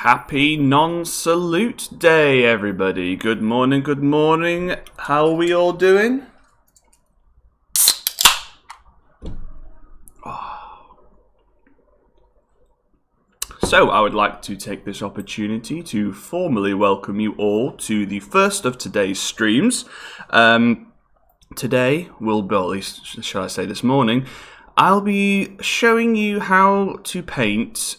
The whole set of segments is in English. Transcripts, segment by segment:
Happy non-salute day, everybody. Good morning, good morning. How are we all doing? So, I would like to take this opportunity to formally welcome you all to the first of today's streams. Today, at least shall I say this morning, I'll be showing you how to paint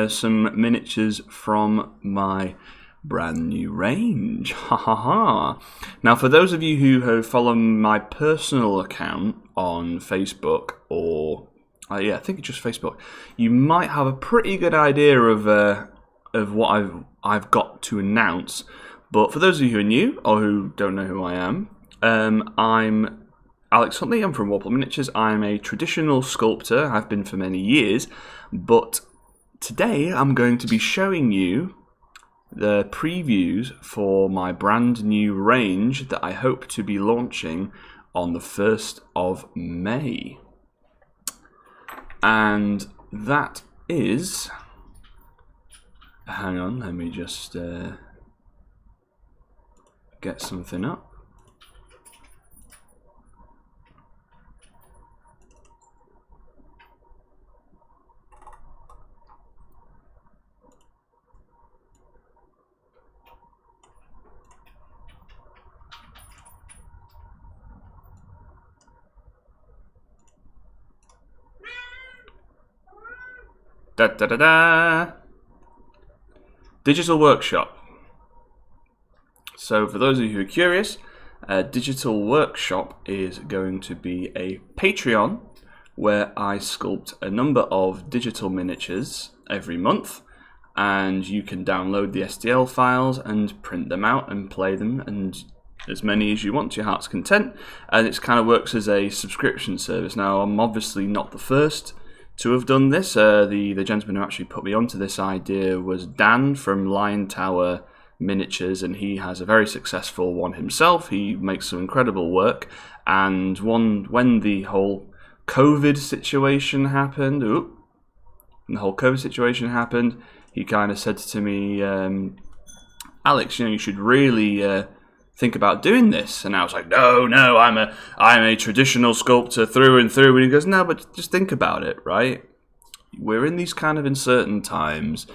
some miniatures from my brand new range. Ha ha ha. Now, for those of you who have followed my personal account on Facebook or I think it's just Facebook, you might have a pretty good idea of what I've got to announce. But for those of you who are new or who don't know who I am, I'm Alex Huntley. I'm from Goblin Miniatures. I'm a traditional sculptor. I've been for many years, but today I'm going to be showing you the previews for my brand new range that I hope to be launching on the 1st of May. And that is... Hang on, let me just get something up. Da da da da! Digital Workshop. So for those of you who are curious, Digital Workshop is going to be a Patreon where I sculpt a number of digital miniatures every month, and you can download the STL files and print them out and play them, and as many as you want to your heart's content. And it kind of works as a subscription service. Now, I'm obviously not the first to have done this. The gentleman who actually put me onto this idea was Dan from Lion Tower Miniatures, and he has a very successful one himself. He makes some incredible work, and when the whole COVID situation happened, he kind of said to me, Alex, you should really think about doing this. And I was like, no, I'm a traditional sculptor through and through. And he goes, no, but just think about it, right? We're in these kind of uncertain times.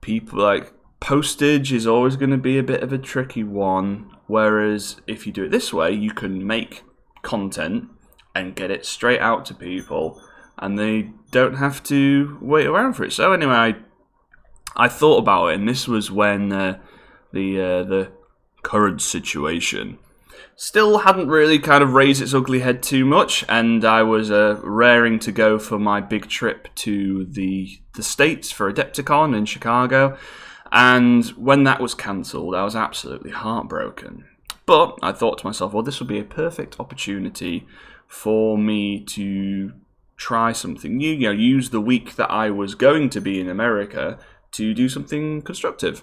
People, like, postage is always going to be a bit of a tricky one. Whereas if you do it this way, you can make content and get it straight out to people, and they don't have to wait around for it. So anyway, I thought about it, and this was when the current situation still hadn't really kind of raised its ugly head too much, and I was raring to go for my big trip to the States for Adepticon in Chicago. And when that was cancelled, I was absolutely heartbroken. But I thought to myself, well, this would be a perfect opportunity for me to try something new, use the week that I was going to be in America to do something constructive.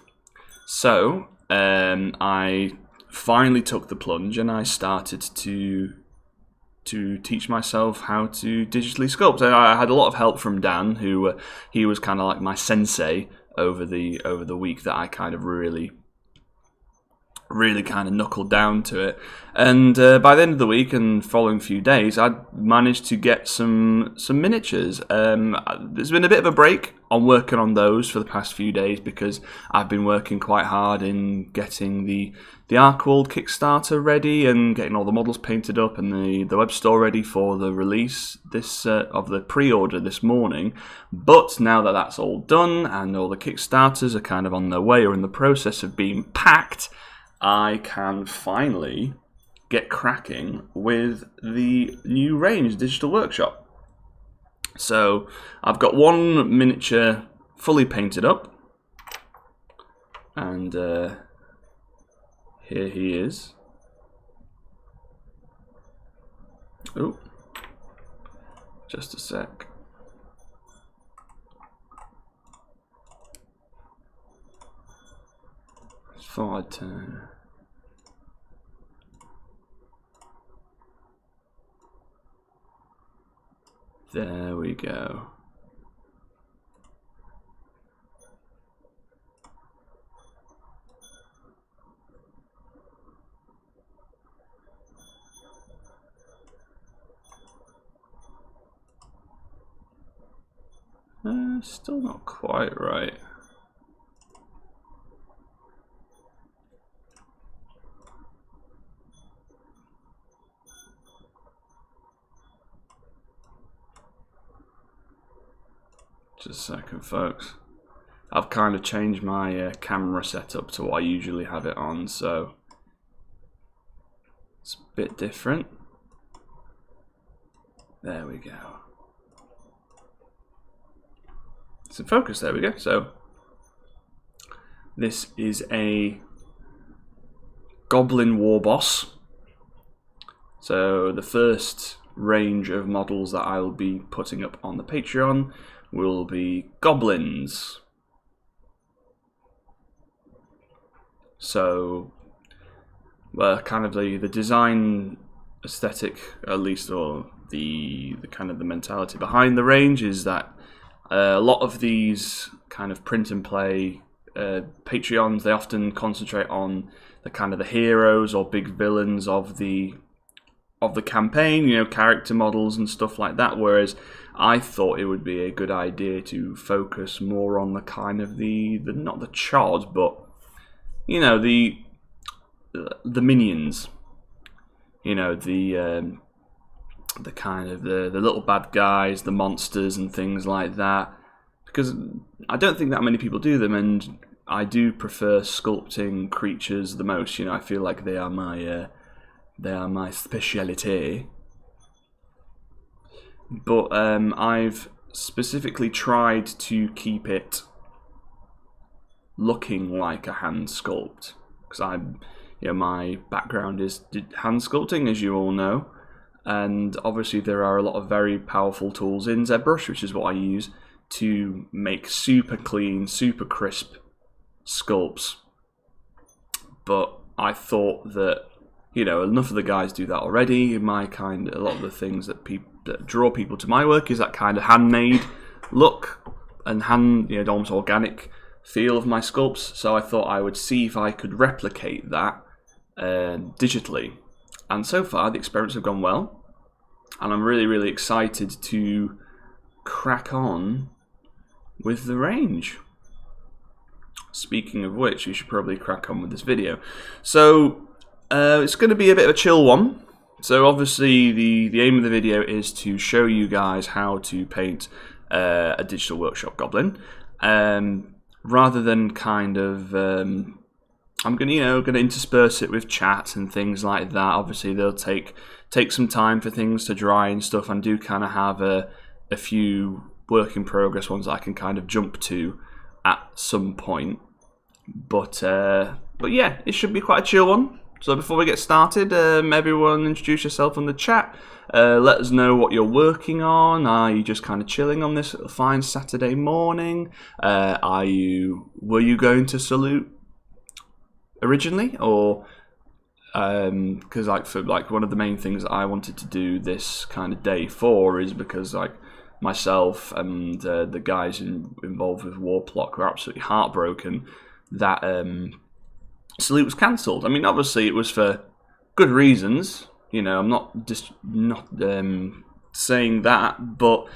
So I finally took the plunge, and I started to teach myself how to digitally sculpt. And I had a lot of help from Dan, who he was kind of like my sensei over the week that I kind of really kind of knuckled down to it. And by the end of the week and following few days, I'd managed to get some miniatures. There's been a bit of a break on working on those for the past few days because I've been working quite hard in getting the Arkworld Kickstarter ready and getting all the models painted up and the web store ready for the release of the pre-order this morning. But now that that's all done and all the Kickstarters are kind of on their way or in the process of being packed, I can finally get cracking with the new range, Digital Workshop. So I've got one miniature fully painted up, and here he is. Oh, just a sec. Thought I'd turn. There we go. Still not quite right. Just a second, folks. I've kind of changed my camera setup to what I usually have it on, so it's a bit different. There we go. It's in focus, there we go. So this is a Goblin war boss. So the first range of models that I will be putting up on the Patreon will be goblins. So kind of the design aesthetic, at least, or the kind of the mentality behind the range is that a lot of these kind of print and play Patreons, they often concentrate on the kind of the heroes or big villains of the campaign, you know, character models and stuff like that, whereas I thought it would be a good idea to focus more on the kind of the not the chod, but you know, the minions, you know, the kind of the little bad guys, the monsters and things like that, because I don't think that many people do them, and I do prefer sculpting creatures the most. You know, I feel like they are my speciality. But I've specifically tried to keep it looking like a hand sculpt, because you know, my background is hand sculpting, as you all know, and obviously there are a lot of very powerful tools in ZBrush, which is what I use to make super clean, super crisp sculpts. But I thought that, you know, enough of the guys do that already. A lot of the things that draw people to my work is that kind of handmade look and you know, almost organic feel of my sculpts. So I thought I would see if I could replicate that digitally. And so far the experiments have gone well, and I'm really, really excited to crack on with the range. Speaking of which, we should probably crack on with this video. So it's going to be a bit of a chill one. So obviously the aim of the video is to show you guys how to paint a digital workshop goblin, rather than kind of I'm gonna intersperse it with chat and things like that. Obviously they'll take some time for things to dry and stuff, and do kind of have a few work in progress ones that I can kind of jump to at some point. But yeah, it should be quite a chill one. So before we get started, everyone introduce yourself on the chat. Let us know what you're working on. Are you just kind of chilling on this fine Saturday morning? Were you going to Salute originally, or because like one of the main things that I wanted to do this kind of day for is because like myself and the guys involved with Warplock were absolutely heartbroken that Salute was cancelled. I mean, obviously it was for good reasons. You know, I'm not saying that, but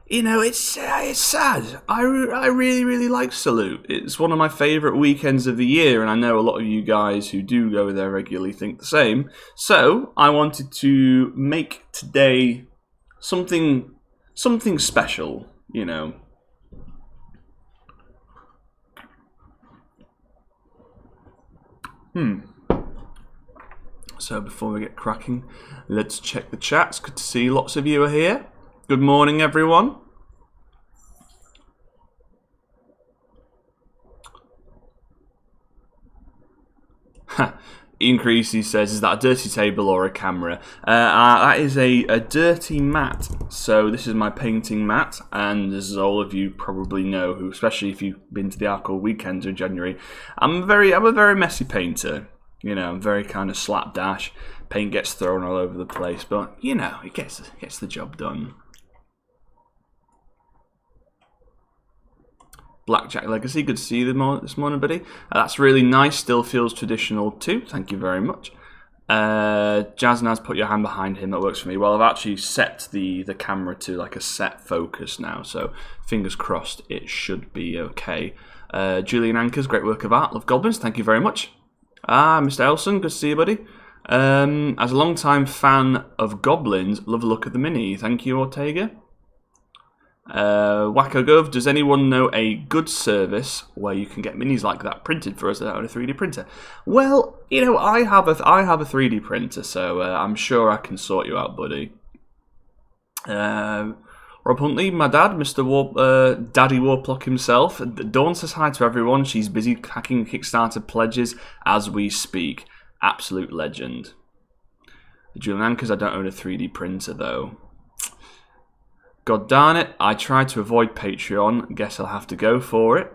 you know, it's sad. I really, really like Salute. It's one of my favourite weekends of the year, and I know a lot of you guys who do go there regularly think the same. So I wanted to make today something special, you know. So before we get cracking, let's check the chats. Good to see lots of you are here. Good morning, everyone. Ian Creasy says, is that a dirty table or a camera? That is a dirty mat. So this is my painting mat, and as all of you probably know, who, especially if you've been to the Arkle weekends in January, I'm a very messy painter. You know, I'm very kind of slapdash. Paint gets thrown all over the place, but you know, it gets the job done. Blackjack Legacy, good to see you this morning, buddy. That's really nice. Still feels traditional too. Thank you very much. Jaznaz, put your hand behind him. That works for me. Well, I've actually set the camera to like a set focus now, so fingers crossed it should be okay. Julian Anchors, great work of art. Love Goblins, thank you very much. Mr. Elson, good to see you, buddy. As a long-time fan of Goblins, love a look at the mini. Thank you, Ortega. Wacko Gov, does anyone know a good service where you can get minis like that printed for us on a 3D printer? Well, you know, I have a 3D printer, so I'm sure I can sort you out, buddy. Rob Huntley, my dad, Mr. Daddy Warplock himself. Dawn says hi to everyone. She's busy hacking Kickstarter pledges as we speak. Absolute legend. Julian Anchors, I don't own a 3D printer though. God darn it, I tried to avoid Patreon. Guess I'll have to go for it.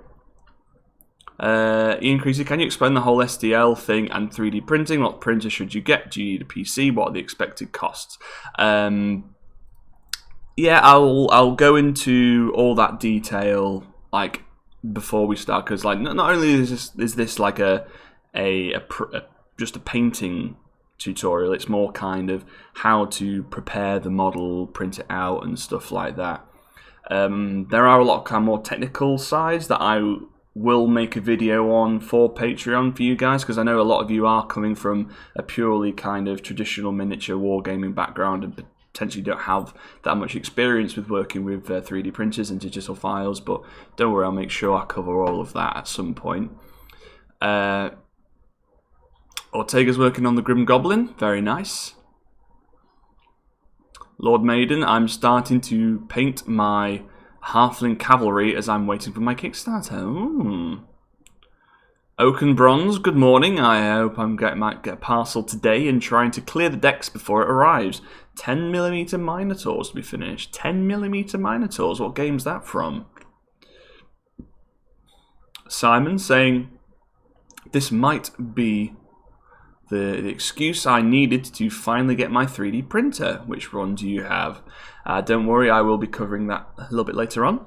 Ian Creasy, can you explain the whole STL thing and 3D printing? What printer should you get? Do you need a PC? What are the expected costs? Yeah, I'll go into all that detail like before we start, because like not only is this like just a painting tutorial, it's more kind of how to prepare the model, print it out and stuff like that. There are a lot of kind of more technical sides that I will make a video on for Patreon for you guys, because I know a lot of you are coming from a purely kind of traditional miniature wargaming background and potentially don't have that much experience with working with 3D printers and digital files, but don't worry, I'll make sure I cover all of that at some point. Ortega's working on the Grim Goblin. Very nice. Lord Maiden, I'm starting to paint my Halfling Cavalry as I'm waiting for my Kickstarter. Ooh. Oaken Bronze, good morning. I hope might get a parcel today and trying to clear the decks before it arrives. 10mm Minotaurs to be finished. 10mm Minotaurs, what game's that from? Simon saying, this might be the excuse I needed to finally get my 3D printer. Which one do you have? Don't worry, I will be covering that a little bit later on.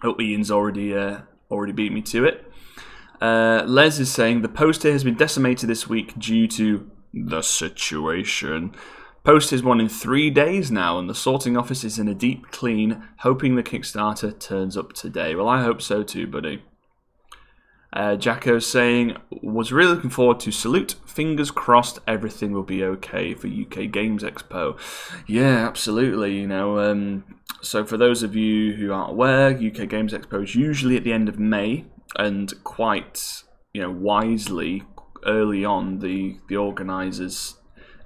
Oh, Ian's already beat me to it. Les is saying, the poster has been decimated this week due to the situation. Post is 1 in 3 days now, and the sorting office is in a deep clean, hoping the Kickstarter turns up today. Well, I hope so too, buddy. Jacko's saying, was really looking forward to Salute. Fingers crossed everything will be okay for UK Games Expo. Yeah, absolutely. You know, so for those of you who aren't aware, UK Games Expo is usually at the end of May, and quite, you know, wisely early on, the organisers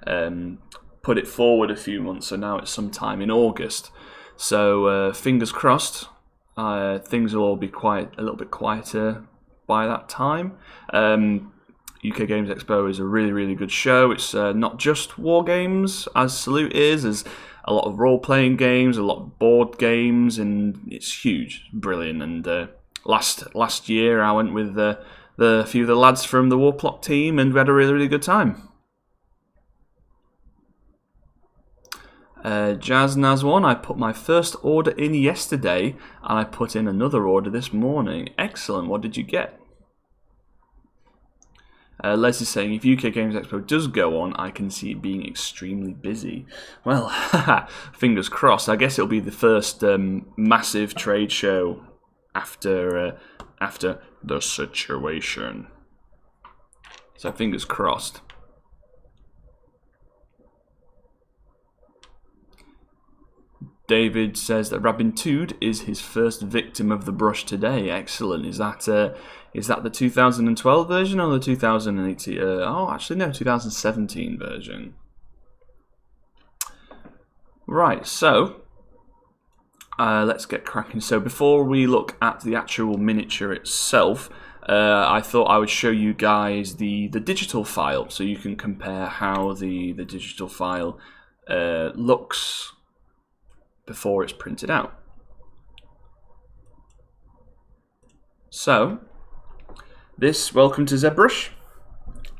put it forward a few months, so now it's sometime in August. So fingers crossed, things will all be a little bit quieter by that time. UK Games Expo is a really, really good show. It's not just war games, as Salute is. There's a lot of role-playing games, a lot of board games, and it's huge, brilliant. And last year, I went with the few of the lads from the Warplock team, and we had a really, really good time. Jaznaz1, I put my first order in yesterday, and I put in another order this morning. Excellent. What did you get? Les is saying, if UK Games Expo does go on, I can see it being extremely busy. Well, fingers crossed. I guess it'll be the first massive trade show after the situation. So fingers crossed. David says that Rabin Tood is his first victim of the brush today. Excellent. Is that the 2012 version or the 2018? Oh, actually no, 2017 version. Right. So let's get cracking. So before we look at the actual miniature itself, I thought I would show you guys the digital file, so you can compare how the digital file looks before it's printed out. So this, welcome to ZBrush,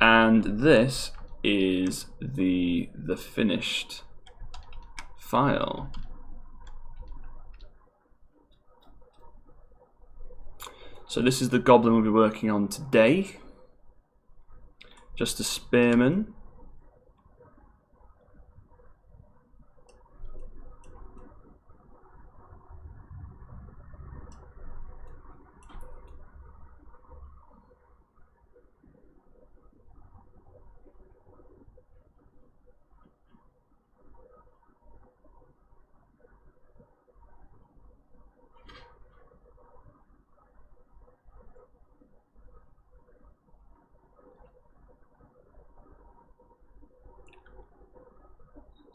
and this is the finished file. So this is the Goblin we'll be working on today. Just a spearman,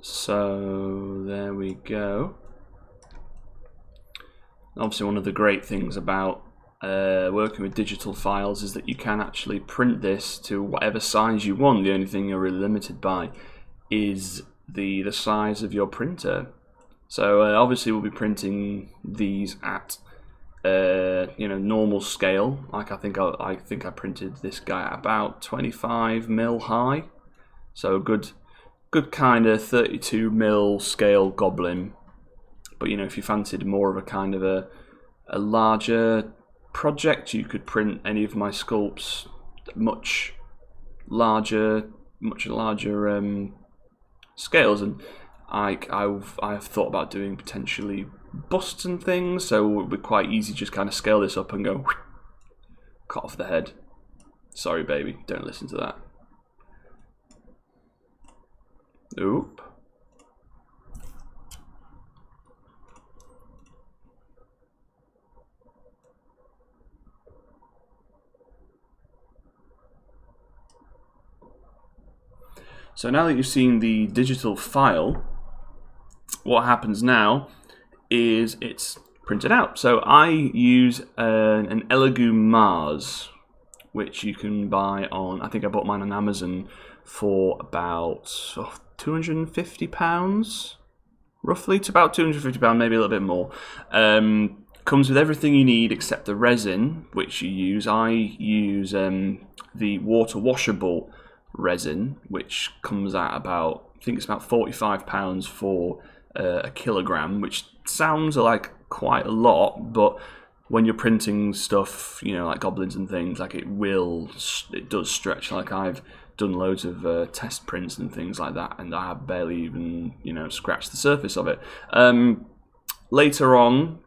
So there we go. Obviously, one of the great things about working with digital files is that you can actually print this to whatever size you want. The only thing you're really limited by is the size of your printer. So obviously we'll be printing these at normal scale. Like I think I printed this guy at about 25mm high. So good kind of 32mm scale Goblin. But if you fancied more of a kind of a larger project, you could print any of my sculpts much larger scales. And I've thought about doing potentially busts and things, so it would be quite easy just kind of scale this up and go cut off the head. Sorry, baby, don't listen to that. Oop. So now that you've seen the digital file, what happens now is it's printed out. So I use an Elegoo Mars, which you can buy on, I think I bought mine on Amazon for about £250, roughly. It's about £250, maybe a little bit more. Comes with everything you need except the resin, which you use. I use the water washable resin, which comes at about, I think it's about £45 for a kilogram, which sounds like quite a lot, but when you're printing stuff, like goblins and things, like it does stretch. Like I've done loads of test prints and things like that, and I have barely even scratched the surface of it. Later on,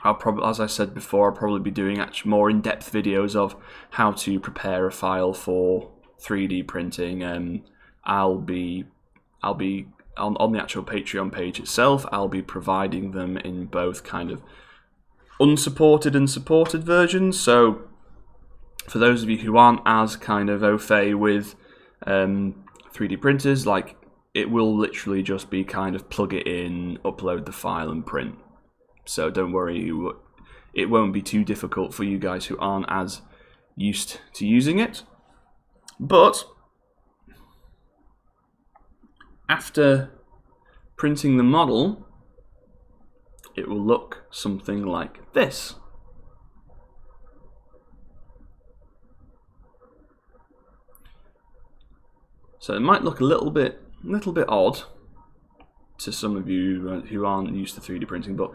as I said before, I'll probably be doing actually more in-depth videos of how to prepare a file for 3D printing. I'll be on the actual Patreon page itself. I'll be providing them in both kind of unsupported and supported versions. So for those of you who aren't as kind of au fait with 3D printers, like it will literally just be kind of plug it in, upload the file and print. So don't worry, it won't be too difficult for you guys who aren't as used to using it. But after printing the model, it will look something like this. So it might look a little bit odd to some of you who aren't used to 3D printing, but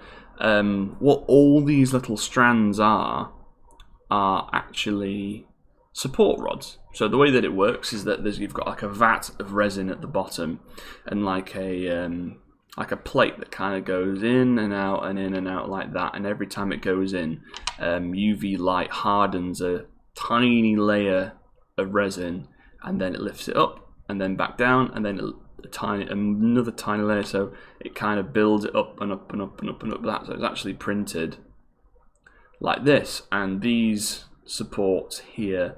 what all these little strands are actually support rods. So the way that it works is that you've got like a vat of resin at the bottom, and like a plate that kind of goes in and out and in and out like that. And every time it goes in, UV light hardens a tiny layer of resin, and then it lifts it up and then back down, and then another tiny layer. So it kind of builds it up and up and up and up and up. That so it's actually printed like this, and these supports here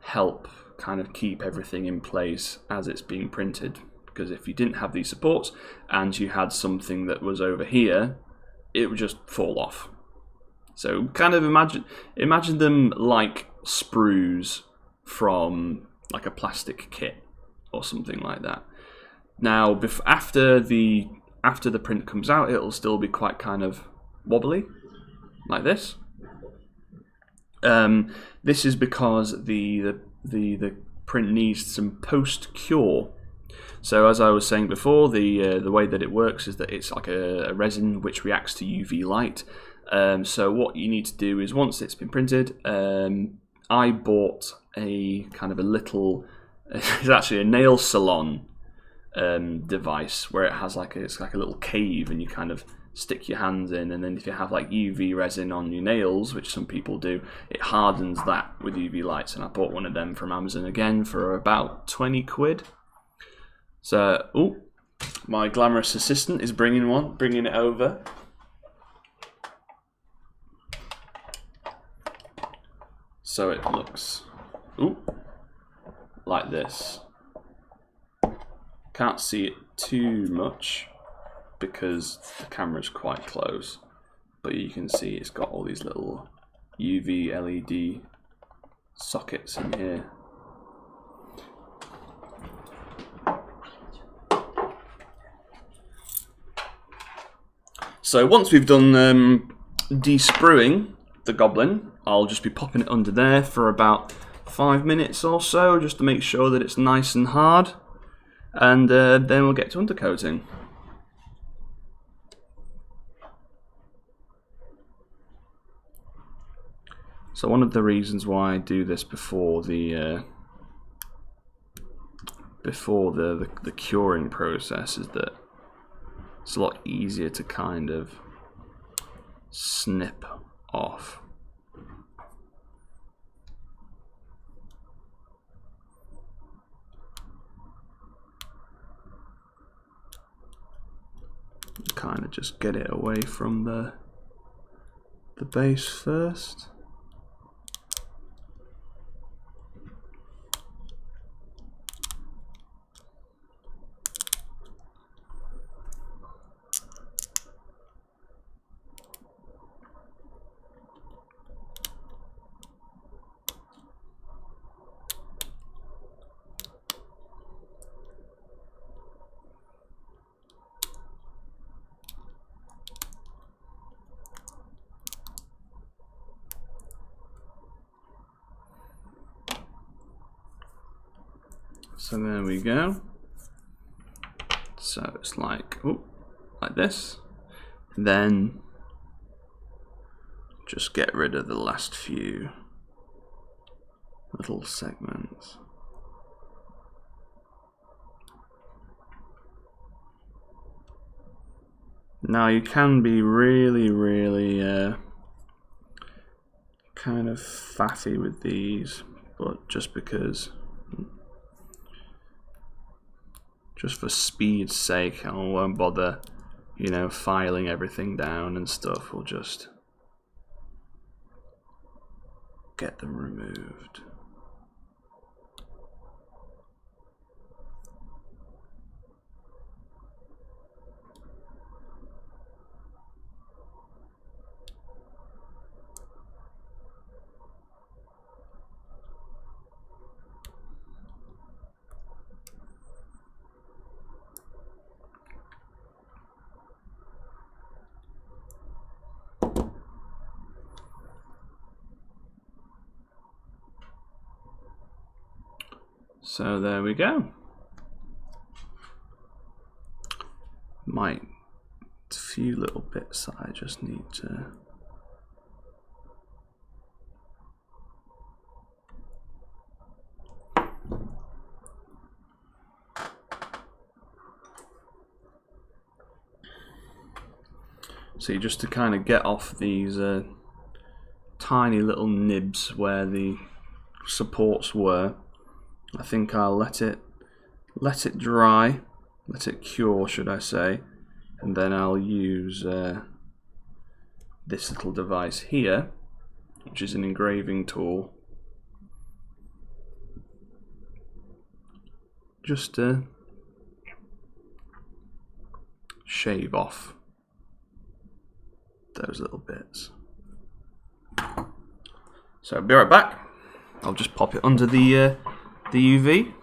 help kind of keep everything in place as it's being printed, because if you didn't have these supports and you had something that was over here, it would just fall off. So kind of imagine them like sprues from like a plastic kit or something like that. Now after the print comes out, it'll still be quite kind of wobbly like this. This is because the print needs some post-cure. So as I was saying before, the way that it works is that it's like a resin which reacts to UV light. So what you need to do is, once it's been printed, I bought a kind of a little, it's actually a nail salon device where it has it's like a little cave, and you kind of stick your hands in, and then if you have like UV resin on your nails, which some people do, it hardens that with UV lights. And I bought one of them from Amazon again for about 20 quid. So, oh, my glamorous assistant is bringing it over. So it looks, like this. Can't see it too much because the camera's quite close, but you can see it's got all these little UV LED sockets in here. So once we've done de-spruing the Goblin, I'll just be popping it under there for about 5 minutes or so, just to make sure that it's nice and hard, and then we'll get to undercoating. So one of the reasons why I do this before the curing process is that it's a lot easier to kind of snip off. Kind of just get it away from the base first. So there we go. So it's like, like this. Then just get rid of the last few little segments. Now you can be really kind of faffy with these, but just for speed's sake, I won't bother, you know, filing everything down and stuff. We'll just get them removed. So there we go. A few little bits that I just need to see, just to kind of get off these tiny little nibs where the supports were. I think I'll let it dry, let it cure, should I say, and then I'll use this little device here, which is an engraving tool, just to shave off those little bits. So I'll be right back. I'll just pop it under the UV.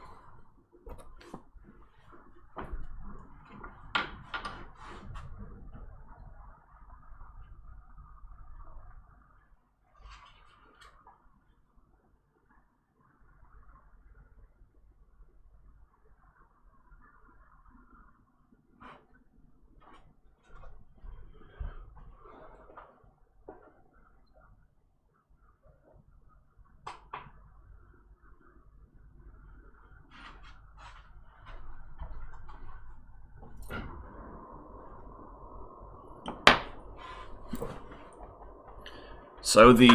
So the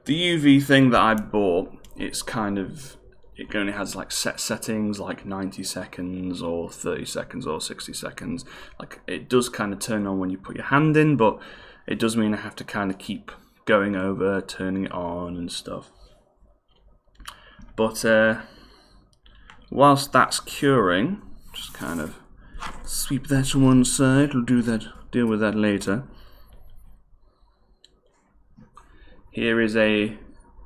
UV thing that I bought, it only has like set settings, like 90 seconds or 30 seconds or 60 seconds. Like, it does kind of turn on when you put your hand in, but it does mean I have to kind of keep going over, turning it on and stuff. But whilst that's curing, just kind of sweep that to one side. We'll deal with that later. Here is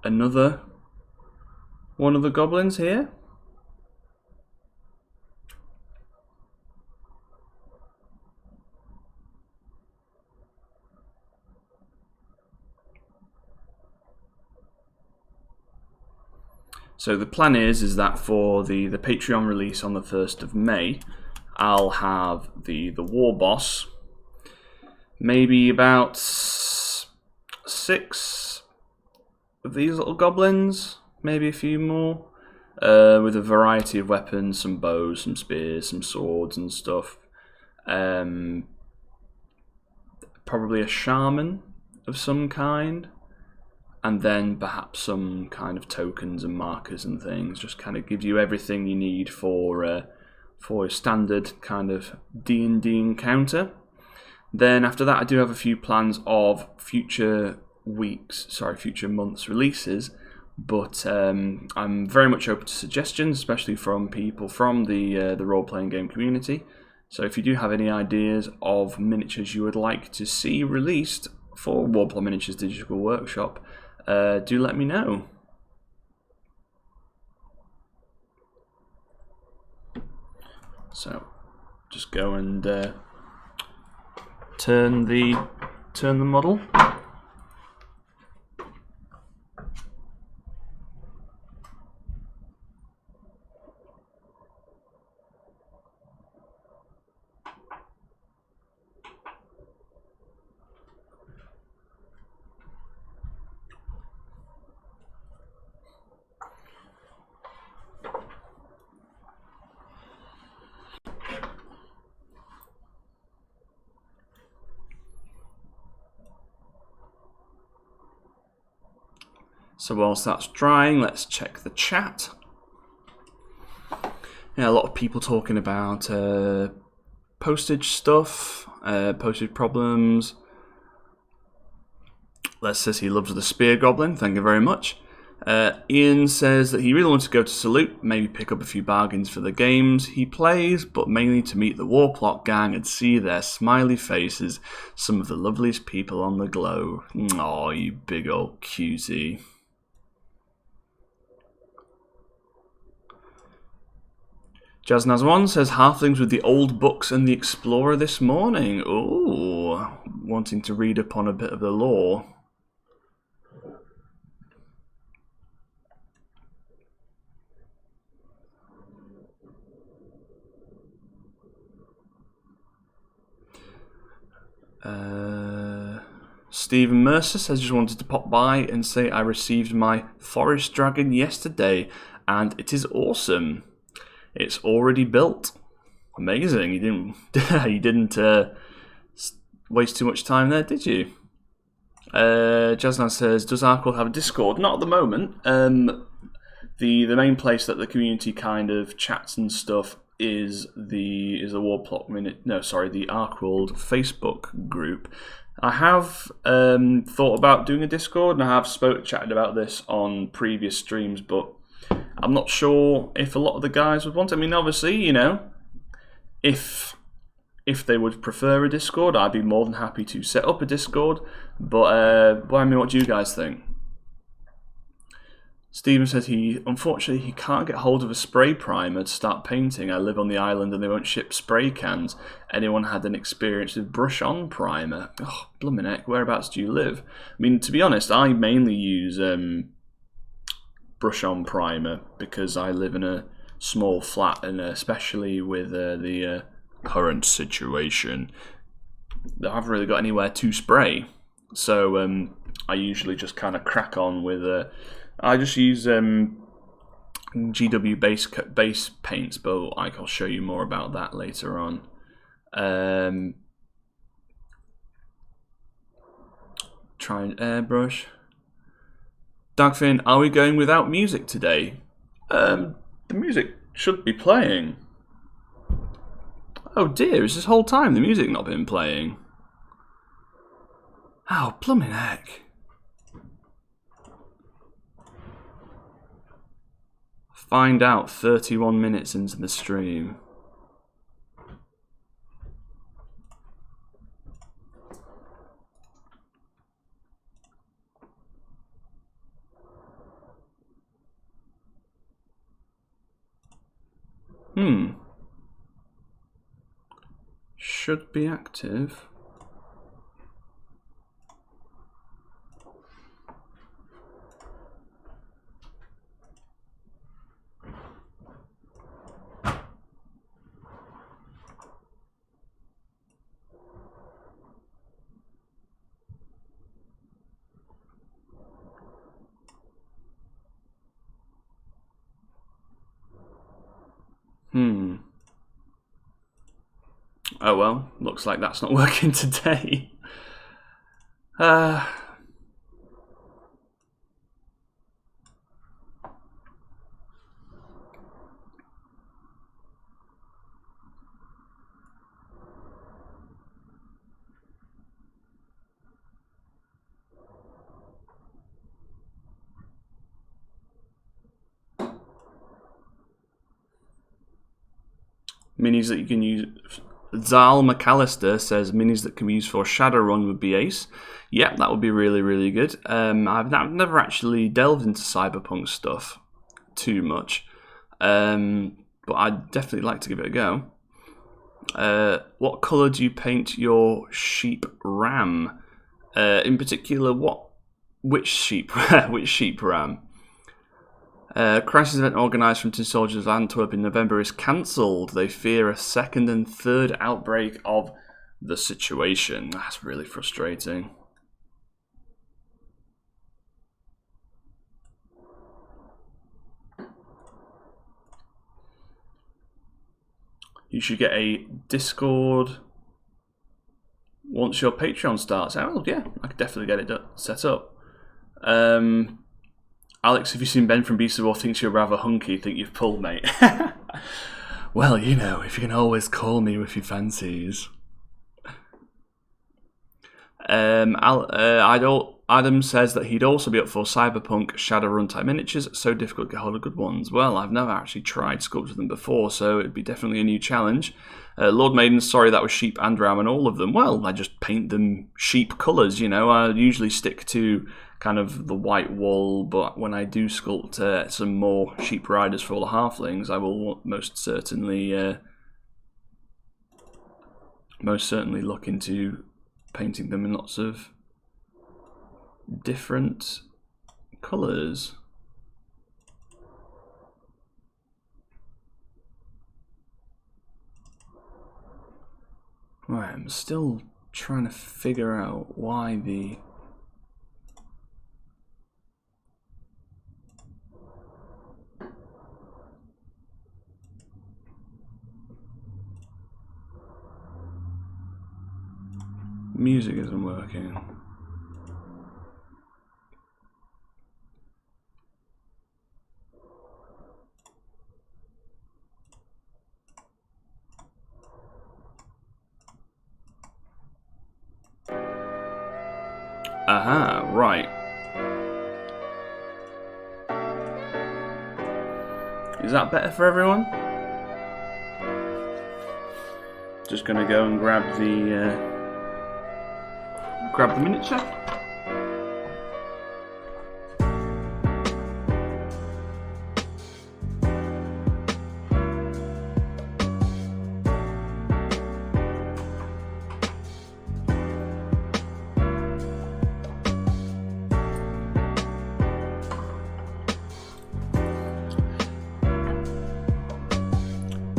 another one of the goblins here. So the plan is that for the Patreon release on the 1st of May, I'll have the war boss, maybe about 6 of these little goblins, maybe a few more, with a variety of weapons, some bows, some spears, some swords and stuff. Probably a shaman of some kind. And then perhaps some kind of tokens and markers and things. Just kind of gives you everything you need for a standard kind of D&D encounter. Then after that, I do have a few plans of future months releases. But I'm very much open to suggestions, especially from people from the role-playing game community. So if you do have any ideas of miniatures you would like to see released for Warplot Miniatures Digital Workshop, do let me know. So just go and turn the model. So whilst that's drying, let's check the chat. Yeah, a lot of people talking about postage stuff, postage problems. Les says he loves the Spear Goblin, thank you very much. Ian says that he really wants to go to Salute, maybe pick up a few bargains for the games he plays, but mainly to meet the Warplot gang and see their smiley faces, some of the loveliest people on the globe. Aw, you big old cutie. Jaznaz1 says halflings with the old books and the Explorer this morning. Ooh, wanting to read up on a bit of the lore. Stephen Mercer says, just wanted to pop by and say I received my Forest Dragon yesterday and it is awesome. It's already built. Amazing. You didn't waste too much time there, did you? Jasnan says, does Arkle have a Discord? Not at the moment. The main place that the community kind of chats and stuff is the Warplot the Arkworld Facebook group. I have thought about doing a Discord, and I have chatted about this on previous streams, but I'm not sure if a lot of the guys would want it. I mean, obviously, you know, if they would prefer a Discord, I'd be more than happy to set up a Discord. But I mean, what do you guys think? Steven says unfortunately he can't get hold of a spray primer to start painting. I live on the island and they won't ship spray cans. Anyone had an experience with brush on primer? Oh, blooming heck, whereabouts do you live? I mean, to be honest, I mainly use brush on primer because I live in a small flat, and especially with the current situation, I haven't really got anywhere to spray. So I usually just kind of crack on with I just use GW base paints, but I'll show you more about that later on. Try and airbrush. Dagfin, are we going without music today? The music should be playing. Oh dear, is this whole time the music not been playing? Oh, plumbing heck. Find out 31 minutes into the stream. Should be active. Oh well, looks like that's not working today. Minis that you can use. Zal McAllister says minis that can be used for Shadowrun would be ace. Yep, that would be really, really good. I've never actually delved into Cyberpunk stuff too much, but I'd definitely like to give it a go. What colour do you paint your sheep ram? In particular, which sheep ram? Crisis event organised from Tin Soldiers Antwerp in November is cancelled. They fear a second and third outbreak of the situation. That's really frustrating. You should get a Discord once your Patreon starts. Oh, yeah, I could definitely get it set up. Alex, have you seen Ben from Beast of War thinks you're rather hunky? Think you've pulled, mate? Well, you know, if you can always call me with your fancies. Adam says that he'd also be up for Cyberpunk Shadowrun type miniatures. So difficult to get hold of good ones. Well, I've never actually tried sculpting them before, so it'd be definitely a new challenge. Lord Maiden, sorry, that was sheep and ram and all of them. Well, I just paint them sheep colours, you know. I usually stick to kind of the white wool, but when I do sculpt some more sheep riders for all the halflings, I will most certainly look into painting them in lots of different colours. Right, I'm still trying to figure out why the music isn't working. Aha, right. Is that better for everyone? Just gonna go and grab the miniature.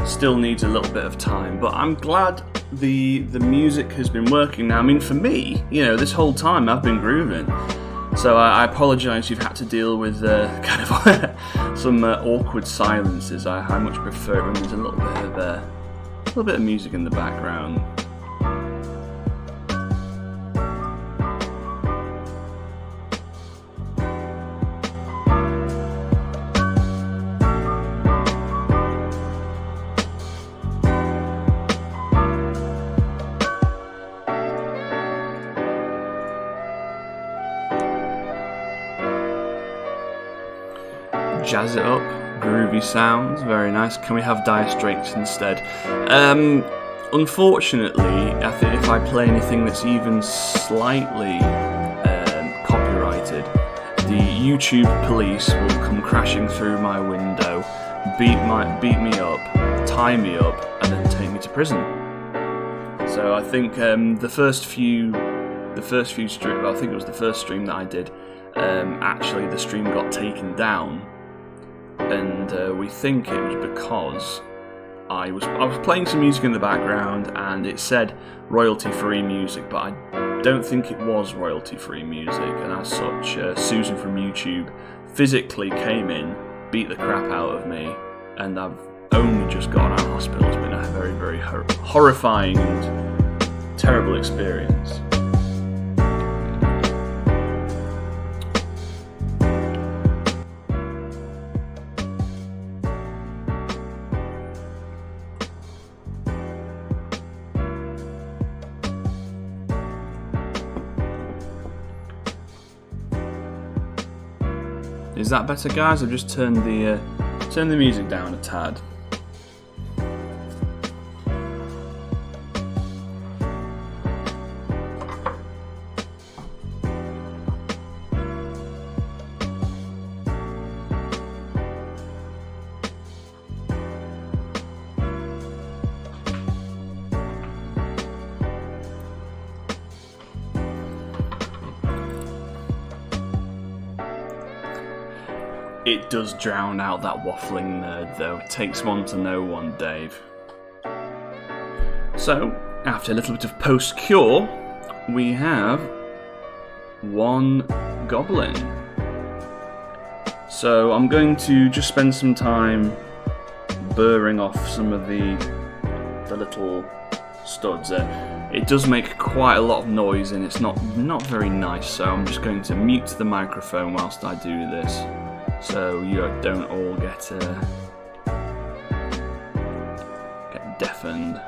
Still needs a little bit of time, but I'm glad the music has been working now. I mean, for me, you know, this whole time I've been grooving, so I apologise you've had to deal with kind of some awkward silences. I much prefer it when there's a little bit of music in the background. Jazz it up, groovy sounds, very nice. Can we have Dire Straits instead? Unfortunately, I think if I play anything that's even slightly copyrighted, the YouTube police will come crashing through my window, beat me up, tie me up and then take me to prison. So I think the first few streams, well, I think it was the first stream that I did, actually the stream got taken down, and we think it was because I was playing some music in the background and it said royalty-free music, but I don't think it was royalty-free music, and as such, Susan from YouTube physically came in, beat the crap out of me, and I've only just gotten out of hospital. It's been a very, very horrifying and terrible experience. Is that better, guys? I've just turned the music down a tad. It does drown out that waffling nerd, though. It takes one to know one, Dave. So, after a little bit of post-cure, we have one Goblin. So I'm going to just spend some time burring off some of the little studs there. It does make quite a lot of noise and it's not very nice, so I'm just going to mute the microphone whilst I do this, so you don't all get deafened.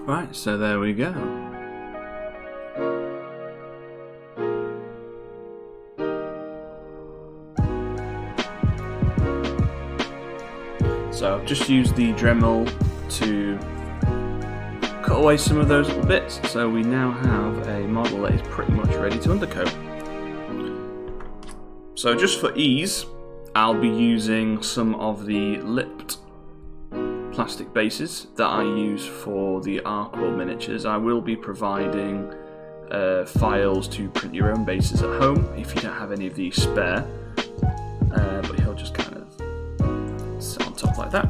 Right, so there we go. So I've just used the Dremel to cut away some of those little bits, so we now have a model that is pretty much ready to undercoat. So just for ease, I'll be using some of the lipped plastic bases that I use for the Arcor miniatures. I will be providing files to print your own bases at home if you don't have any of these spare, but he'll just kind of sit on top like that.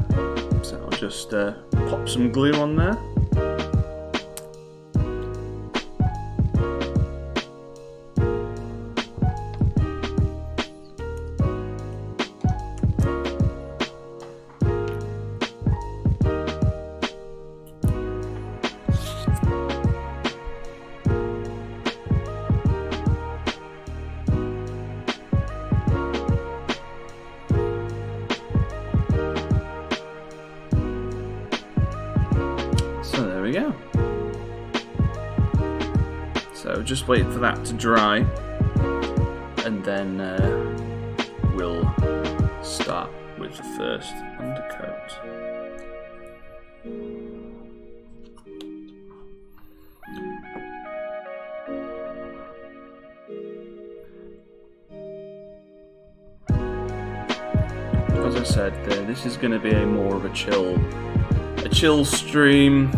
So I'll just pop some glue on there. we go. So just wait for that to dry, and then we'll start with the first undercoat. As I said, this is going to be more of a chill stream,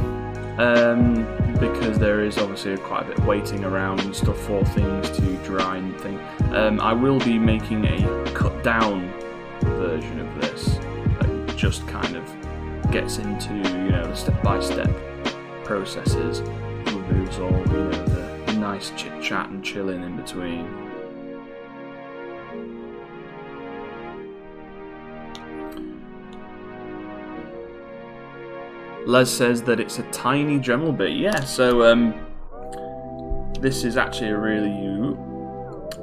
because there is obviously quite a bit of waiting around and stuff for things to dry and things. I will be making a cut down version of this that just kind of gets into, you know, the step-by-step processes, removes all, you know, the nice chit-chat and chilling in between. Les says that it's a tiny Dremel bit. Yeah, so this is actually a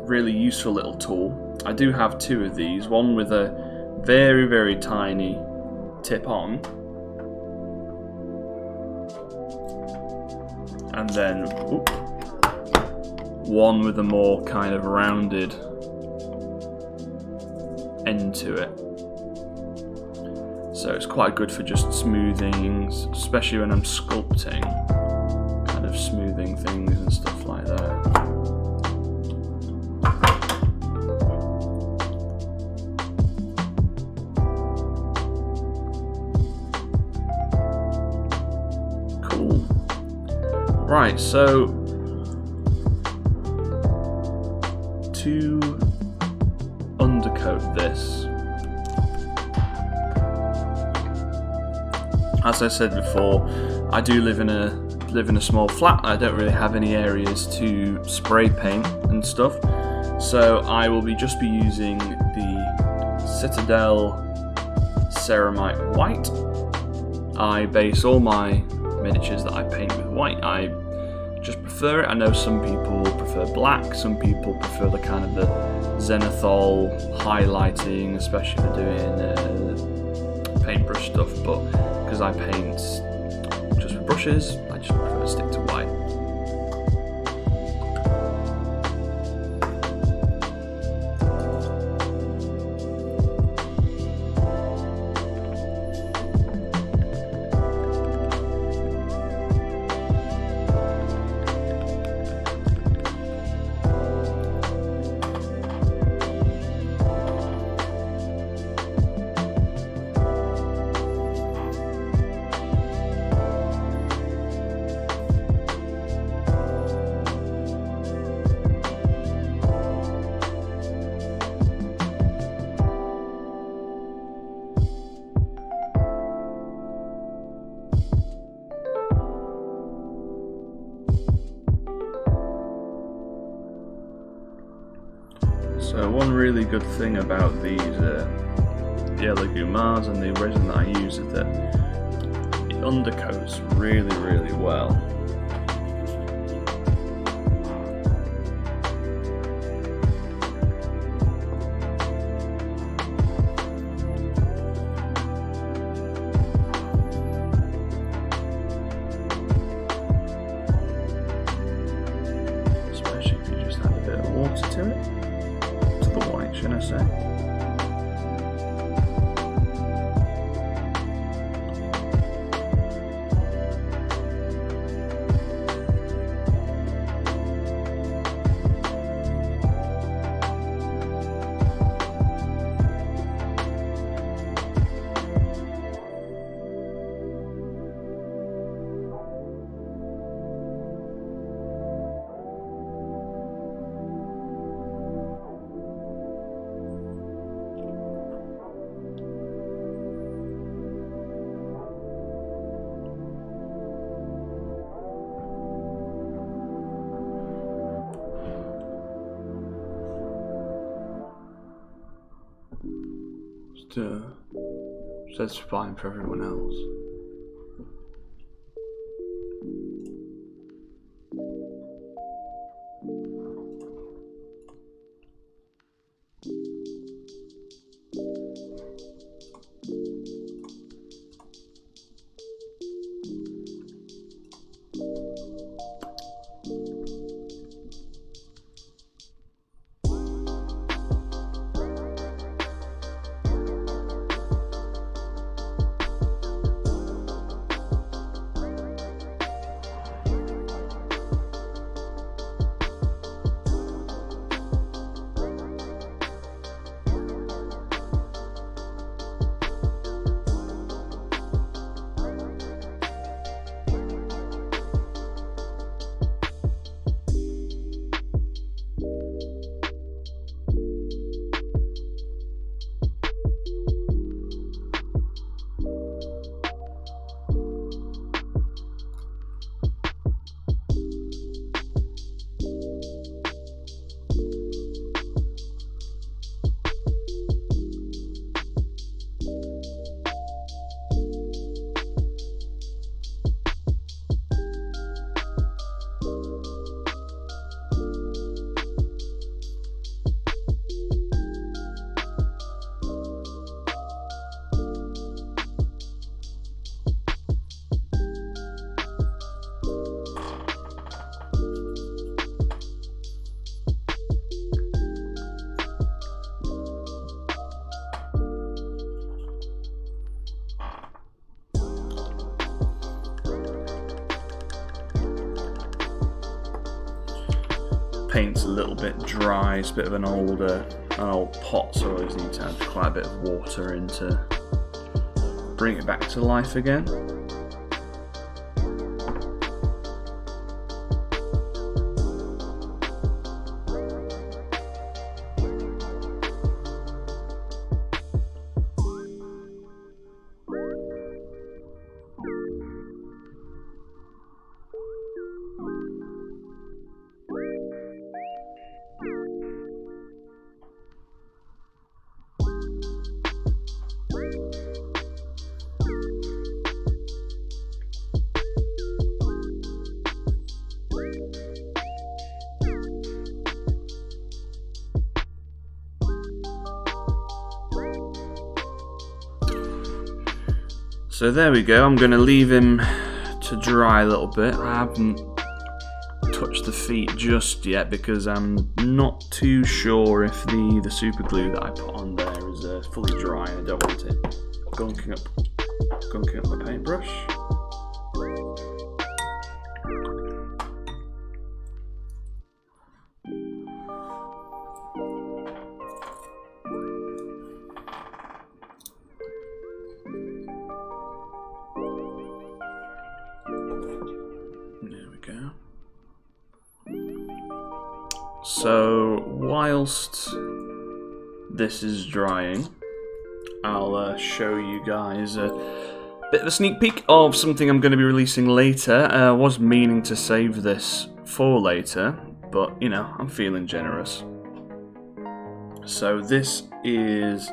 really useful little tool. I do have two of these, one with a very, very tiny tip on, and then one with a more kind of rounded end to it. So it's quite good for just smoothing, especially when I'm sculpting, kind of smoothing things and stuff like that. Cool. Right, so to undercoat this, as I said before, I do live in a small flat. I don't really have any areas to spray paint and stuff, so I will just be using the Citadel Ceramite White. I base all my miniatures that I paint with white. I just prefer it. I know some people prefer black, some people prefer the kind of the zenithal highlighting, especially for doing paintbrush stuff, but because I paint just with brushes, I just prefer to stick to white. So one really good thing about these yellow Gumars and the resin that I use is that it undercoats really, really well. Especially if you just add a bit of water to it. The white, should I say? That's fine for everyone else. paint's a little bit dry. It's a bit of an old pot, so I always need to add quite a bit of water in to bring it back to life again. So there we go, I'm going to leave him to dry a little bit. I haven't touched the feet just yet because I'm not too sure if the super glue that I put on there is fully dry and I don't want it gunking up my paintbrush. So whilst this is drying, I'll show you guys a bit of a sneak peek of something I'm going to be releasing later. I was meaning to save this for later, but you know, I'm feeling generous. So this is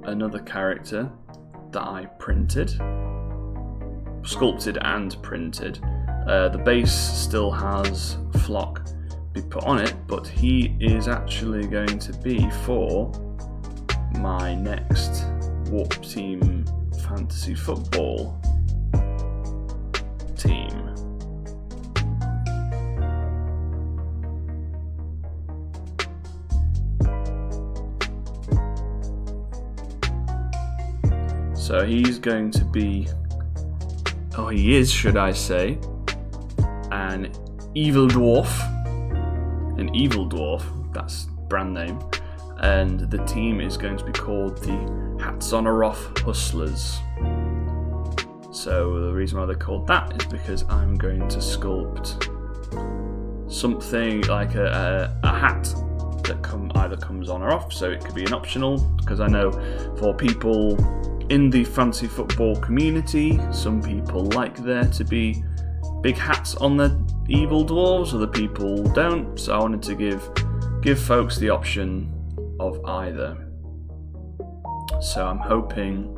another character that I sculpted and printed. The base still has Flock be put on it, but he is actually going to be for my next Warp Team Fantasy Football team. So he's going to be, he is, should I say, an evil dwarf. An evil dwarf, that's brand name, and the team is going to be called the Hatzonaroth Hustlers. So the reason why they're called that is because I'm going to sculpt something like a hat that either comes on or off, so it could be an optional, because I know for people in the fantasy football community, some people like there to be big hats on the evil dwarves, other people don't, so I wanted to give folks the option of either. So I'm hoping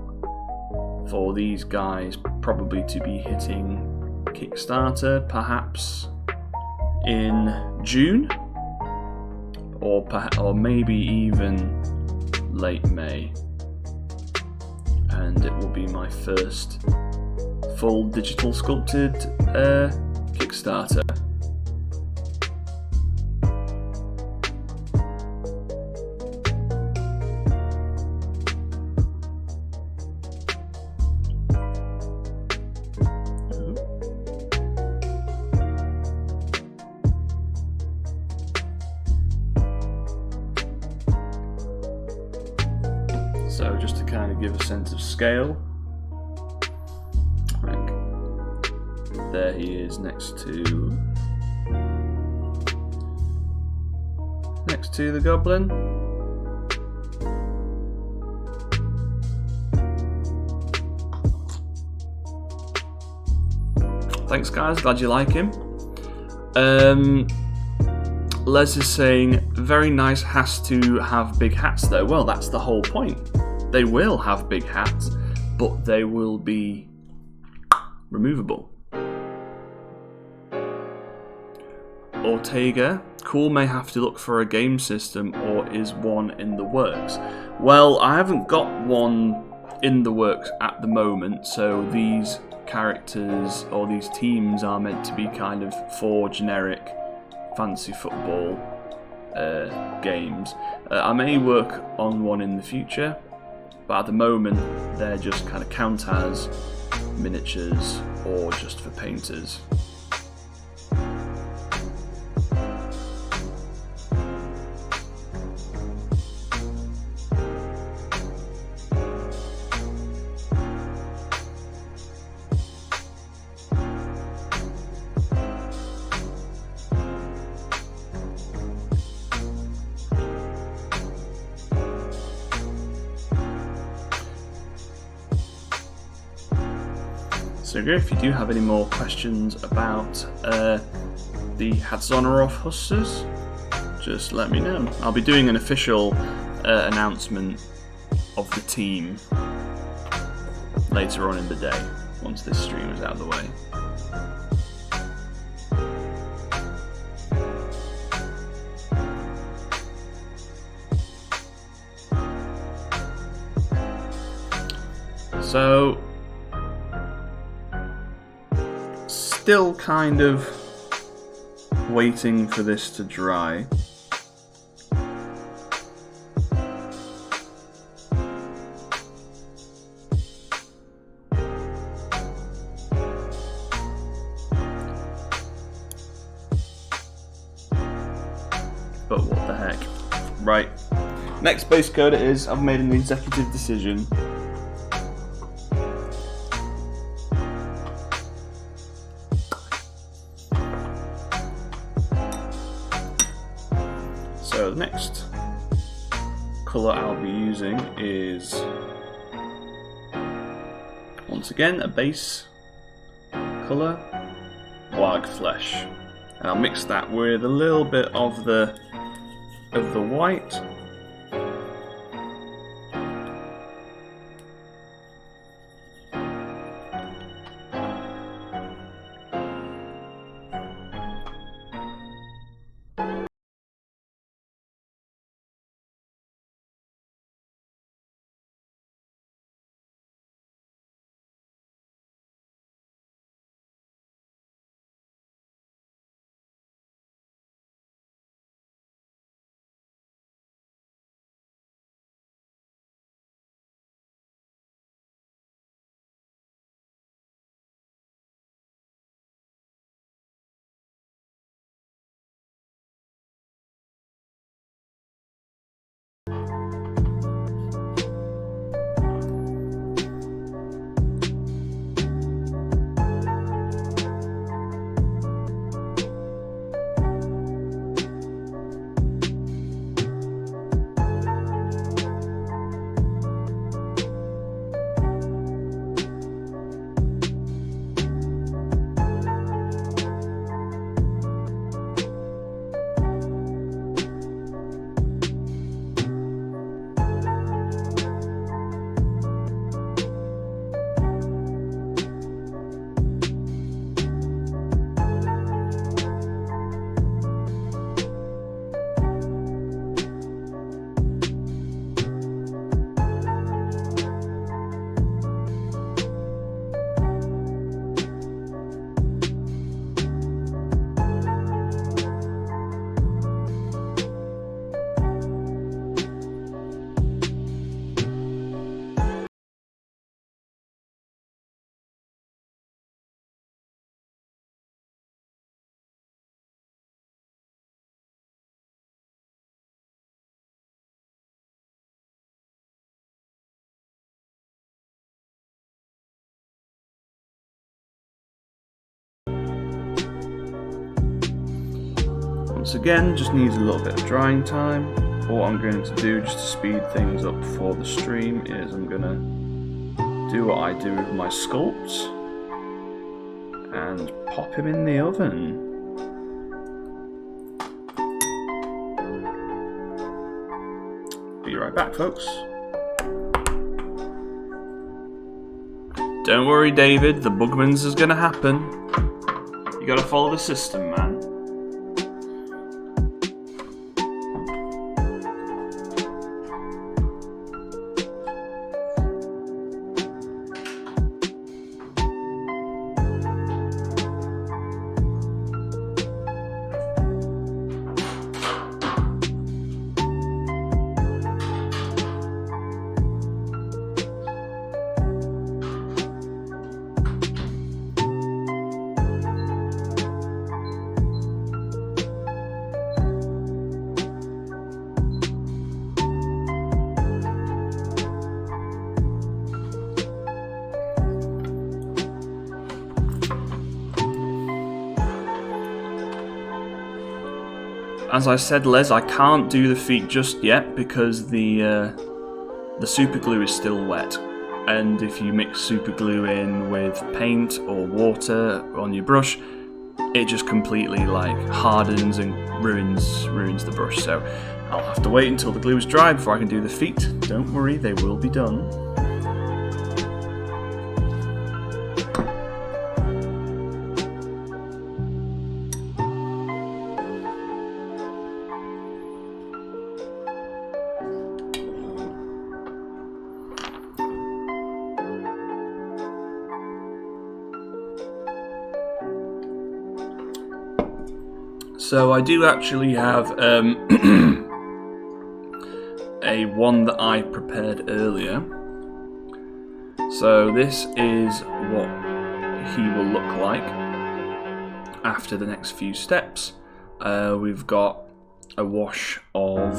for these guys probably to be hitting Kickstarter perhaps in June, or maybe even late May, and it will be my first full digital sculpted Kickstarter. So just to kind of give a sense of scale, there he is next to the Goblin. Thanks guys, glad you like him. Les is saying, very nice, has to have big hats though. Well, that's the whole point. They will have big hats, but they will be removable. Ortega, cool, may have to look for a game system, or is one in the works? Well, I haven't got one in the works at the moment, so these characters or these teams are meant to be kind of for generic fantasy football games. I may work on one in the future, but at the moment they're just kind of count as miniatures or just for painters. So if you do have any more questions about the Hadzonorov Hustlers, just let me know. I'll be doing an official announcement of the team later on in the day, once this stream is out of the way. So, still kind of waiting for this to dry. But what the heck. Right. Next base code it is, I've made an executive decision. So the next colour I'll be using is, once again, a base colour, Blag Flesh. And I'll mix that with a little bit of the white. Once again, just needs a little bit of drying time. What I'm going to do, just to speed things up for the stream, is I'm going to do what I do with my sculpts and pop him in the oven. Be right back, folks. Don't worry, David, the Bugmans is going to happen. You got to follow the system, man. As I said, Les, I can't do the feet just yet because the super glue is still wet. and if you mix super glue in with paint or water on your brush, it just completely hardens and ruins the brush. So I'll have to wait until the glue is dry before I can do the feet. Don't worry, they will be done. So I do actually have a one that I prepared earlier. So this is what he will look like after the next few steps. We've got a wash of,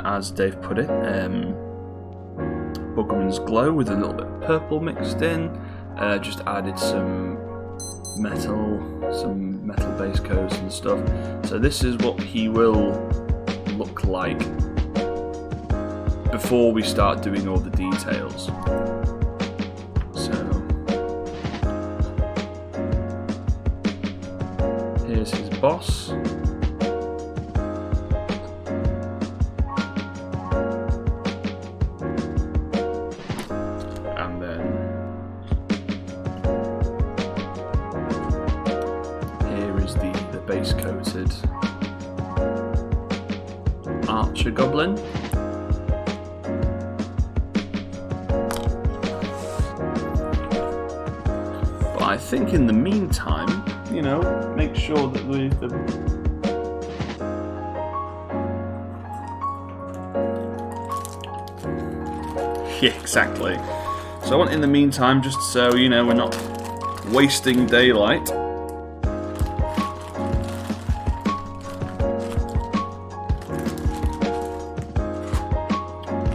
as Dave put it, Buggerman's Glow with a little bit of purple mixed in. Just added some metal base coats and stuff. So this is what he will look like before we start doing all the details. So here's his boss. And then here is the base coated Archer Goblin. But I think in the meantime, make sure that yeah, exactly. So I want in the meantime, just so we're not wasting daylight,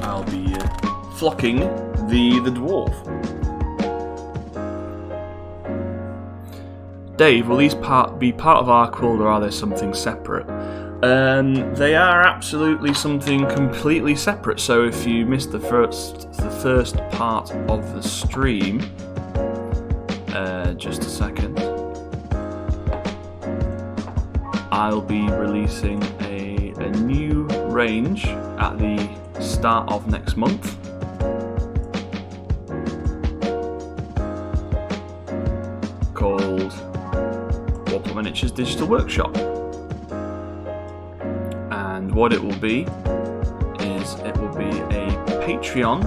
I'll be flocking the dwarf. Dave, will these be part of our quilt, or are they something separate? They are absolutely something completely separate. So if you missed the first part of the stream, just a second, I'll be releasing a new range at the start of next month. Called Goblin Miniatures Digital Workshop. And what it will be is it will be a Patreon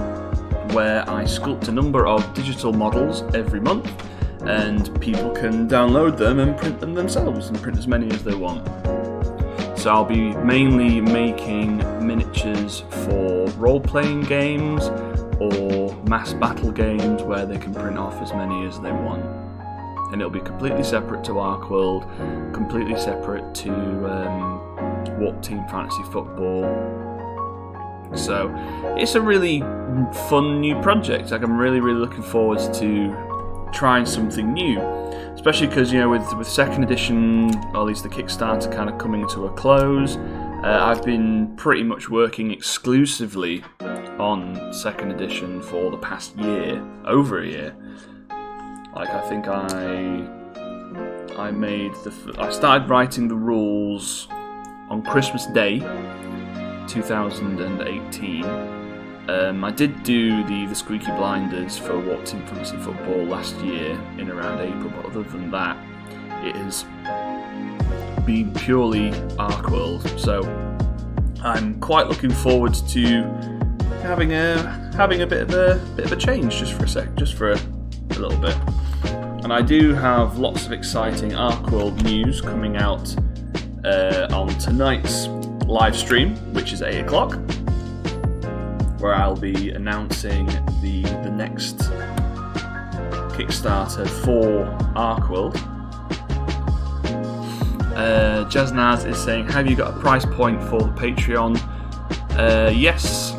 where I sculpt a number of digital models every month, and people can download them and print them themselves and print as many as they want. So I'll be mainly making miniatures for role-playing games or mass battle games where they can print off as many as they want. And it'll be completely separate to Ark World, completely separate to Warp Team Fantasy Football. So it's a really fun new project. I'm really looking forward to trying something new, especially because with second edition, or at least the Kickstarter, kind of coming to a close. I've been pretty much working exclusively on second edition for the past year, over a year. I think I started writing the rules on Christmas Day 2018. I did do the Squeaky Blinders for Warp Team Fantasy Football last year in around April, but other than that, it has been purely Ark World. So I'm quite looking forward to having a bit of a change just for a little bit. And I do have lots of exciting Ark World news coming out on tonight's live stream, which is 8 o'clock, where I'll be announcing the next Kickstarter for Ark World. Jaznaz is saying, have you got a price point for the Patreon? Yes.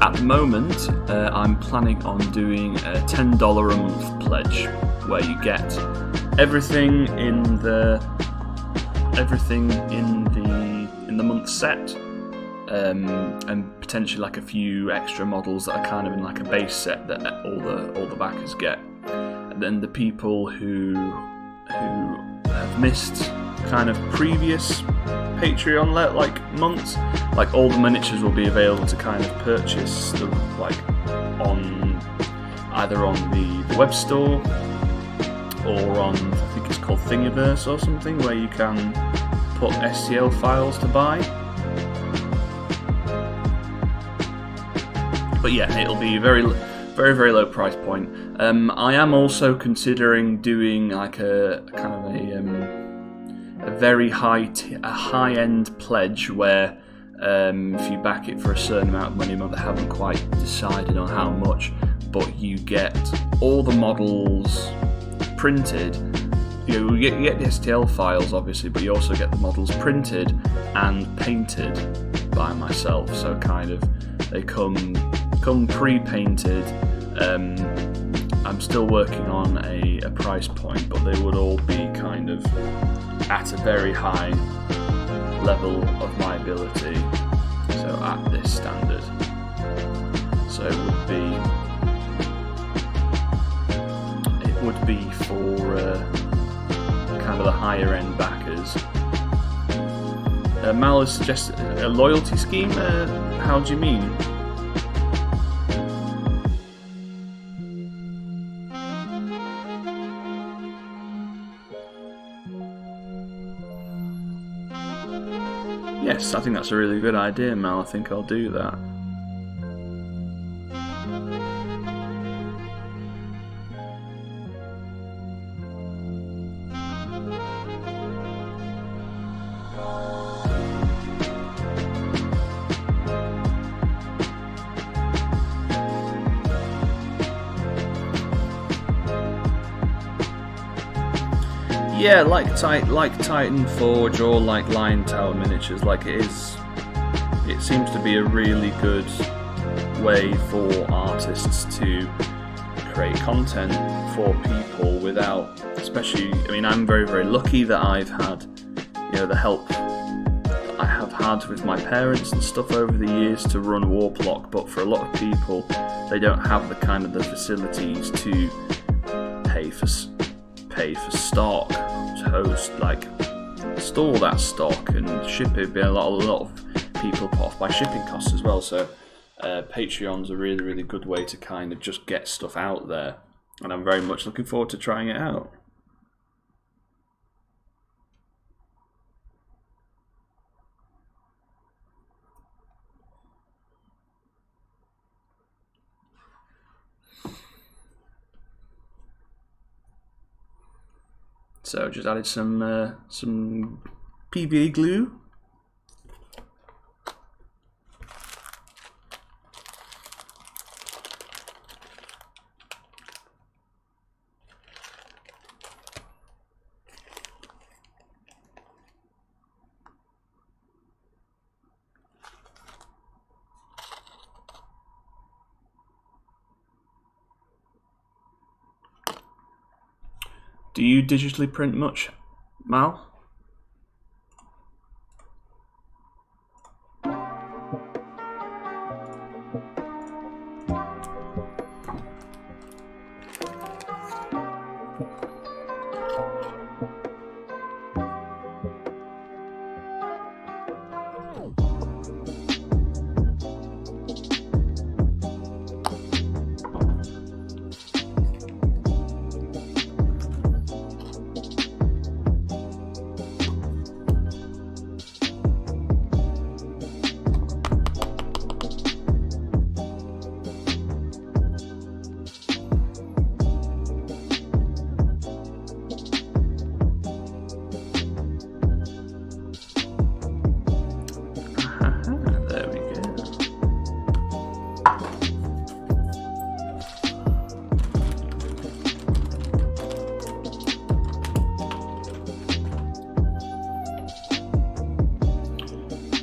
At the moment, I'm planning on doing a $10 a month pledge, where you get everything in the month set, and potentially like a few extra models that are kind of in like a base set that all the backers get. And then the people who have missed kind of previous Patreon like months, like all the miniatures will be available to kind of purchase like on either on the web store or on, I think it's called Thingiverse or something, where you can put STL files to buy. But yeah, it'll be very low price point. I am also considering doing like a kind of a very high end pledge where if you back it for a certain amount of money, I haven't quite decided on how much, but you get all the models printed. You get the STL files obviously, but you also get the models printed and painted by myself. So kind of they come pre-painted. I'm still working on a price point, but they would all be kind of at a very high level of my ability. So at this standard. So it would be for kind of the higher end backers. Mal has suggested a loyalty scheme. How do you mean? Yes, I think that's a really good idea, Mal. I think I'll do that. Yeah, like Titan Forge or like Lion Tower miniatures, like it seems to be a really good way for artists to create content for people without, especially, I mean, I'm very, very lucky that I've had, the help that I have had with my parents and stuff over the years to run Warplock, but for a lot of people, they don't have the kind of the facilities to pay for stock, to host, like store that stock and ship it. A lot of people put off by shipping costs as well. So Patreon's a really, really good way to kind of just get stuff out there, and I'm very much looking forward to trying it out. So just added some PVA glue. Do you digitally print much, Mal?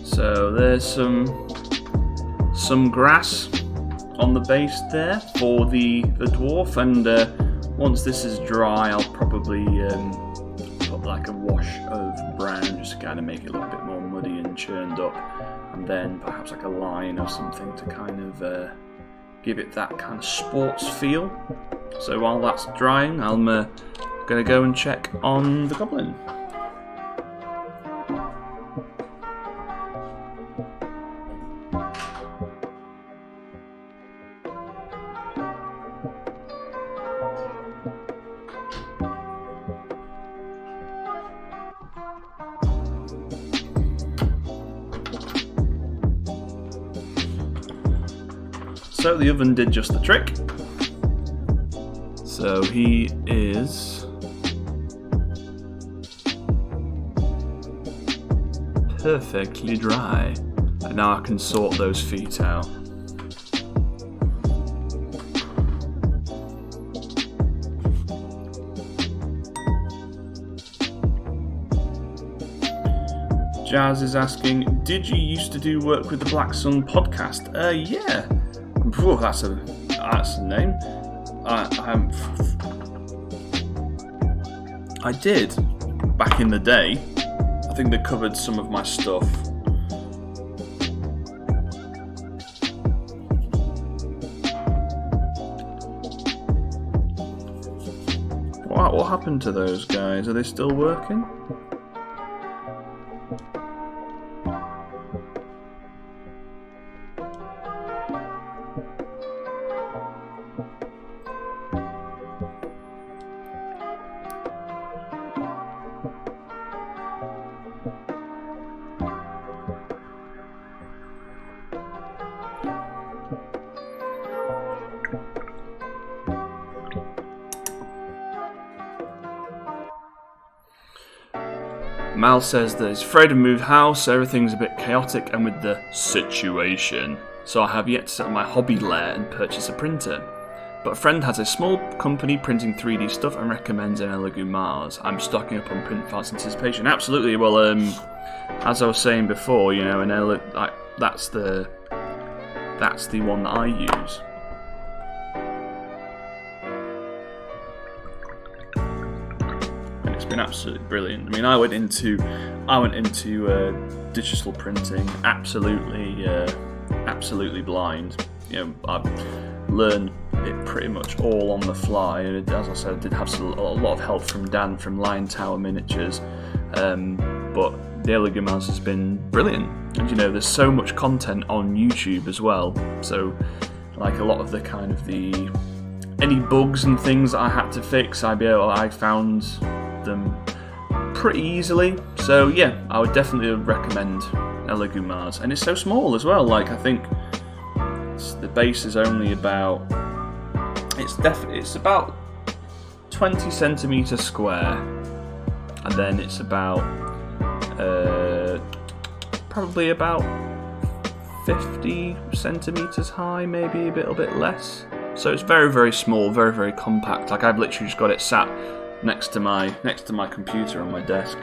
So there's some grass on the base there for the dwarf, and once this is dry, I'll probably put like a wash of brown just to kind of make it look a bit more muddy and churned up. and then perhaps like a line or something to kind of give it that kind of sports feel. So while that's drying, I'm going to go and check on the Goblin. So the oven did just the trick. So he is perfectly dry. And now I can sort those feet out. Jazz is asking, did you used to do work with the Black Sun podcast? Yeah. Whew, that's a name. I did back in the day. I think they covered some of my stuff. What happened to those guys? Are they still working? Mal says that he's afraid to move house, everything's a bit chaotic and with the situation. So I have yet to set up my hobby lair and purchase a printer. But a friend has a small company printing 3D stuff and recommends an Elegoo Mars. I'm stocking up on print files in anticipation. Absolutely, well, as I was saying before, you know, that's the one that I use. It's been absolutely brilliant. I mean, I went into digital printing absolutely blind. You know, I've learned it pretty much all on the fly, and as I said, I did have a lot of help from Dan from Lion Tower Miniatures. But the Elegoo Mouse has been brilliant, and you know, there's so much content on YouTube as well. So, like a lot of any bugs and things that I had to fix, I found them pretty easily. So yeah, I would definitely recommend Elegoo Mars, and it's so small as well. Like, I think the base is only about it's about 20 centimeters square, and then it's about probably about 50 centimeters high, maybe a little bit less. So it's very, very small, very, very compact. Like, I've literally just got it sat next to my computer on my desk.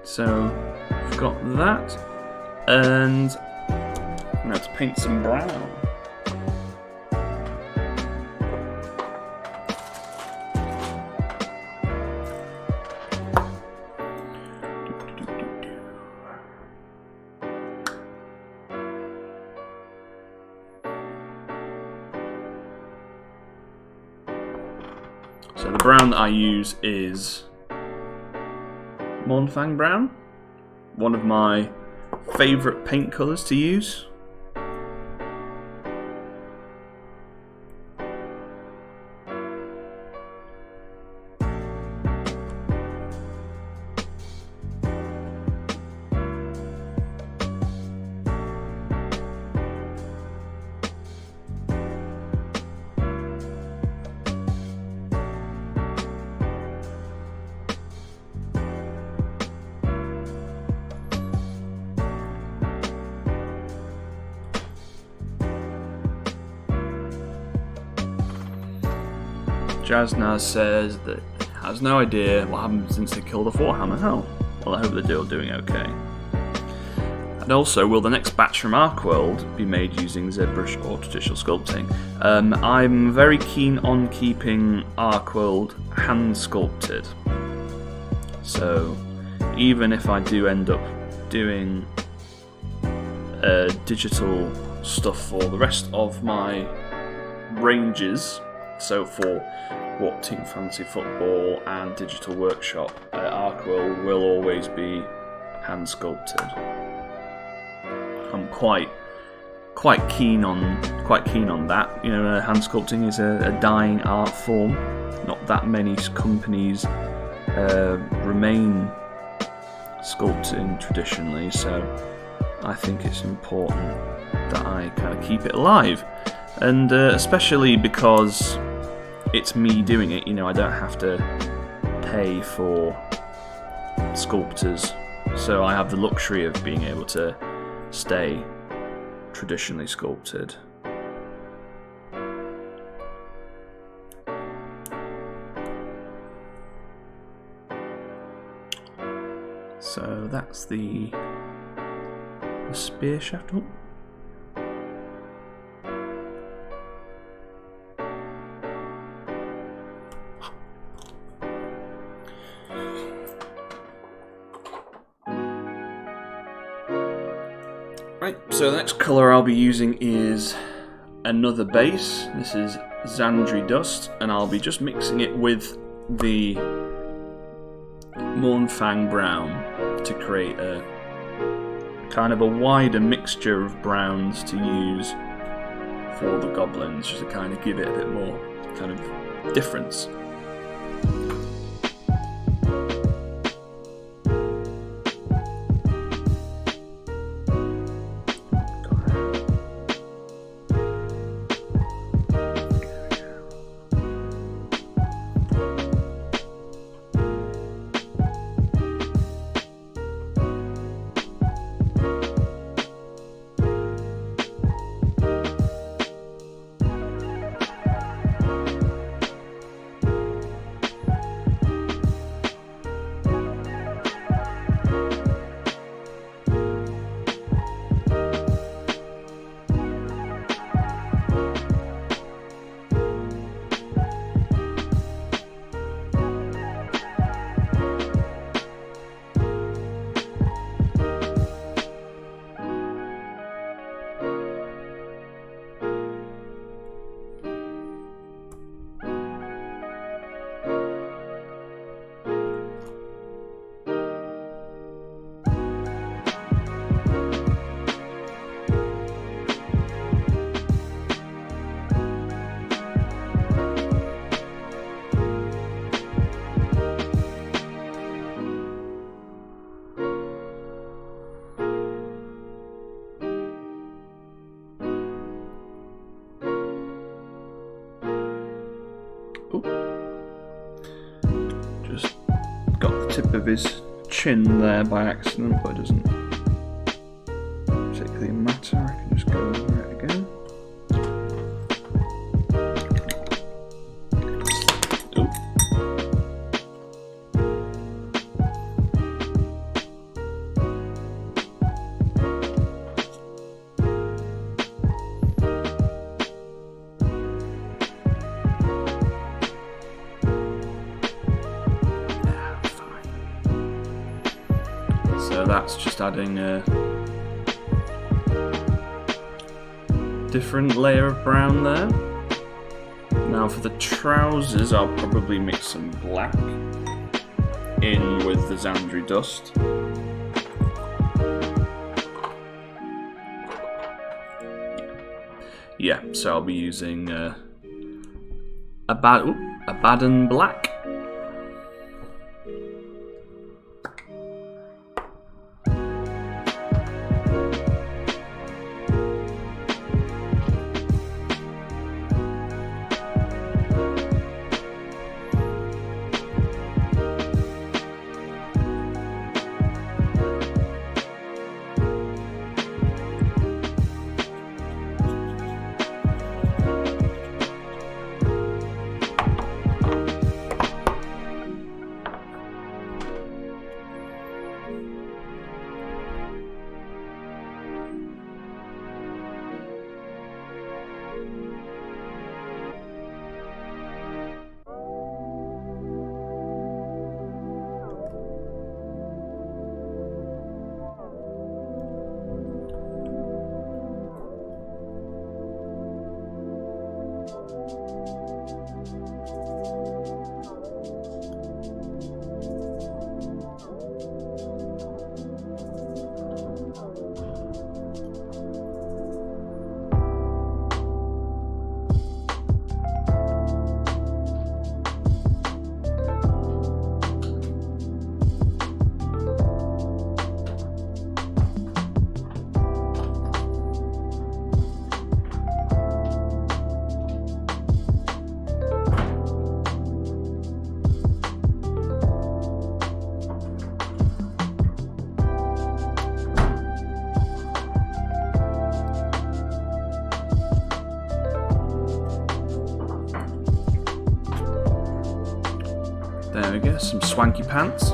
So I've got that, and I'm going to paint some brown. So the brown that I use is Mornfang Brown, one of my favourite paint colours to use. Jaznaz says that has no idea what happened since they killed off Warhammer. Oh, well, I hope they're doing okay. And also, will the next batch from Arcworld be made using ZBrush or traditional sculpting? I'm very keen on keeping Arcworld hand sculpted. So even if I do end up doing digital stuff for the rest of my ranges, so for what Team Fantasy Football and Digital Workshop, Arkwell will always be hand sculpted. I'm quite keen on that. You know, hand sculpting is a dying art form. Not that many companies remain sculpting traditionally, so I think it's important that I kind of keep it alive, and especially because it's me doing it. You know, I don't have to pay for sculptors, so I have the luxury of being able to stay traditionally sculpted. So that's the spear shaft. Oh. Right, so the next colour I'll be using is another base. This is Xandri Dust, and I'll be just mixing it with the Mournfang Brown to create a kind of a wider mixture of browns to use for the goblins, just to kind of give it a bit more kind of difference. Just got the tip of his chin there by accident, but it doesn't particularly matter. I can just go over it again. So that's just adding a different layer of brown there. Now for the trousers, I'll probably mix some black in with the Xandri Dust. Yeah, so I'll be using a Baden Black. There we go, some swanky pants.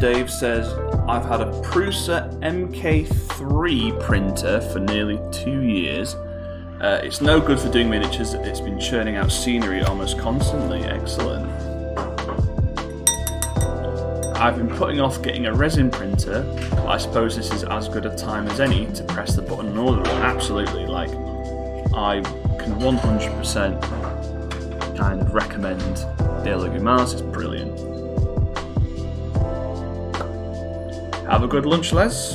Dave says, I've had a Prusa MK3 printer for nearly 2 years. It's no good for doing miniatures, it's been churning out scenery almost constantly. Excellent. I've been putting off getting a resin printer, but I suppose this is as good a time as any to press the button and order one. Absolutely, like, I can 100% kind of recommend the LW Mars, it's brilliant. Have a good lunch, Les.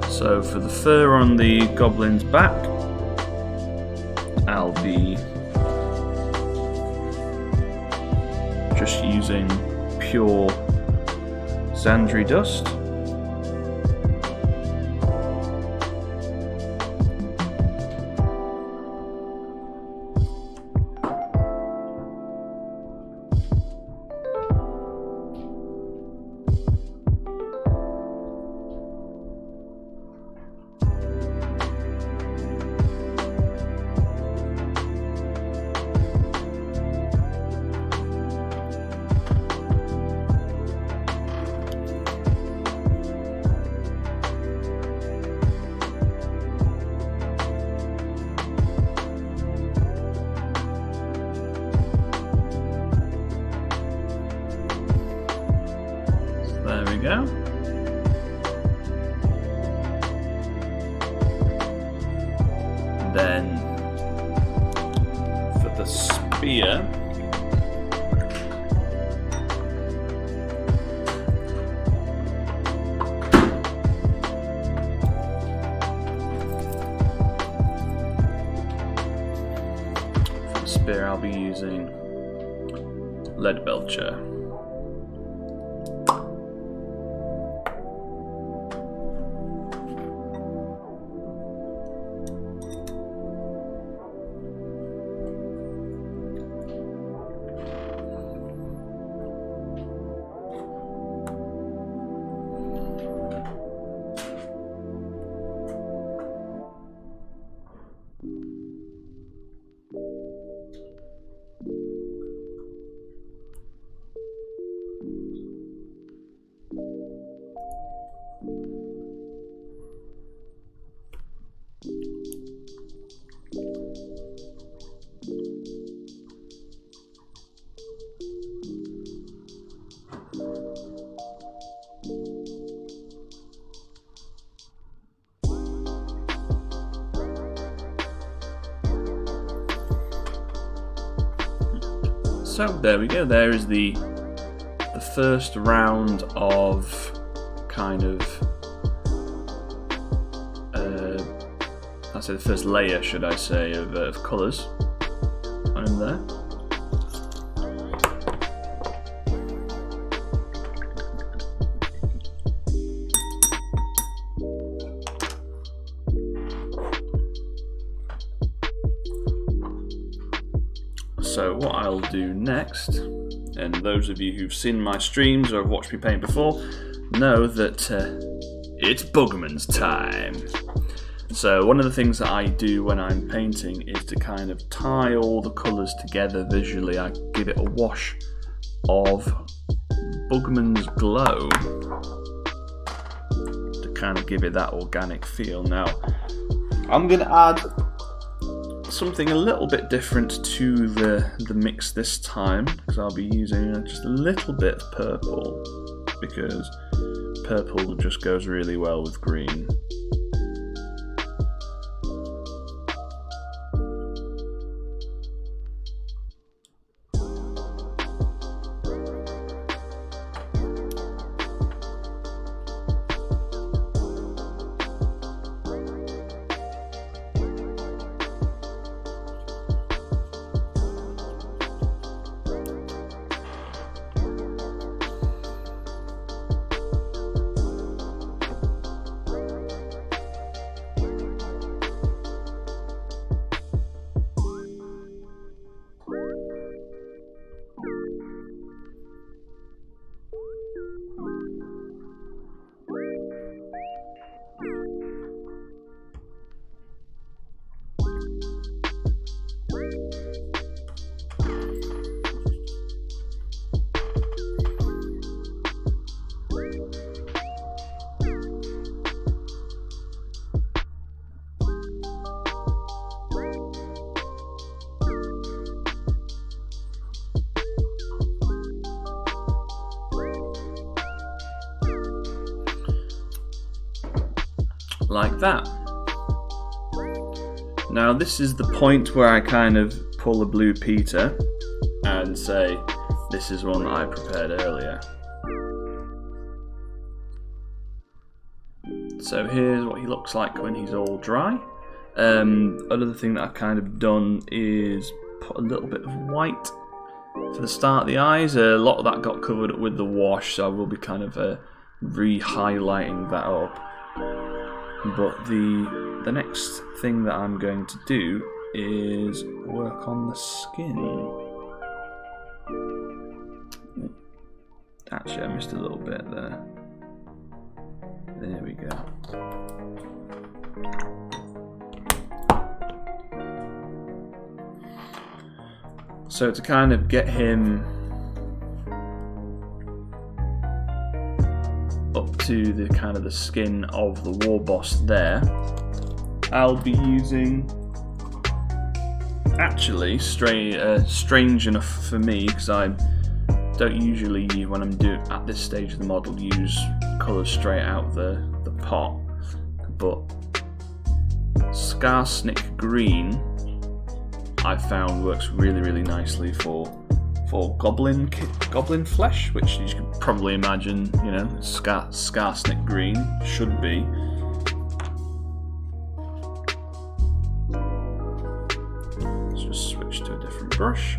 So for the fur on the Goblin's back, I'll be just using pure Zandri dust. There we go. Then for the spear, I'll be using lead belcher. So there we go, there is the first round of kind of, I'd say the first layer, should I say, of colours on there. So what I'll do next, and those of you who've seen my streams or have watched me paint before, know that it's Bugman's time. So one of the things that I do when I'm painting is to kind of tie all the colours together visually. I give it a wash of Bugman's Glow to kind of give it that organic feel. Now, I'm going to add something a little bit different to the mix this time, because I'll be using just a little bit of purple, because purple just goes really well with green. like that. Now this is the point where I kind of pull a Blue Peter and say, this is one that I prepared earlier. So here's what he looks like when he's all dry. Another thing that I've kind of done is put a little bit of white for the start of the eyes. A lot of that got covered up with the wash, so I will be kind of re-highlighting that up. But the next thing that I'm going to do is work on the skin. Actually, I missed a little bit there. There we go. So to kind of get him up to the kind of the skin of the war boss there, I'll be using, actually strange enough for me, because I don't usually, when I'm at this stage of the model, use colours straight out the pot, but Skarsnik green I found works really nicely for goblin flesh, which you can probably imagine, you know, Skarsnik green should be. Let's just switch to a different brush.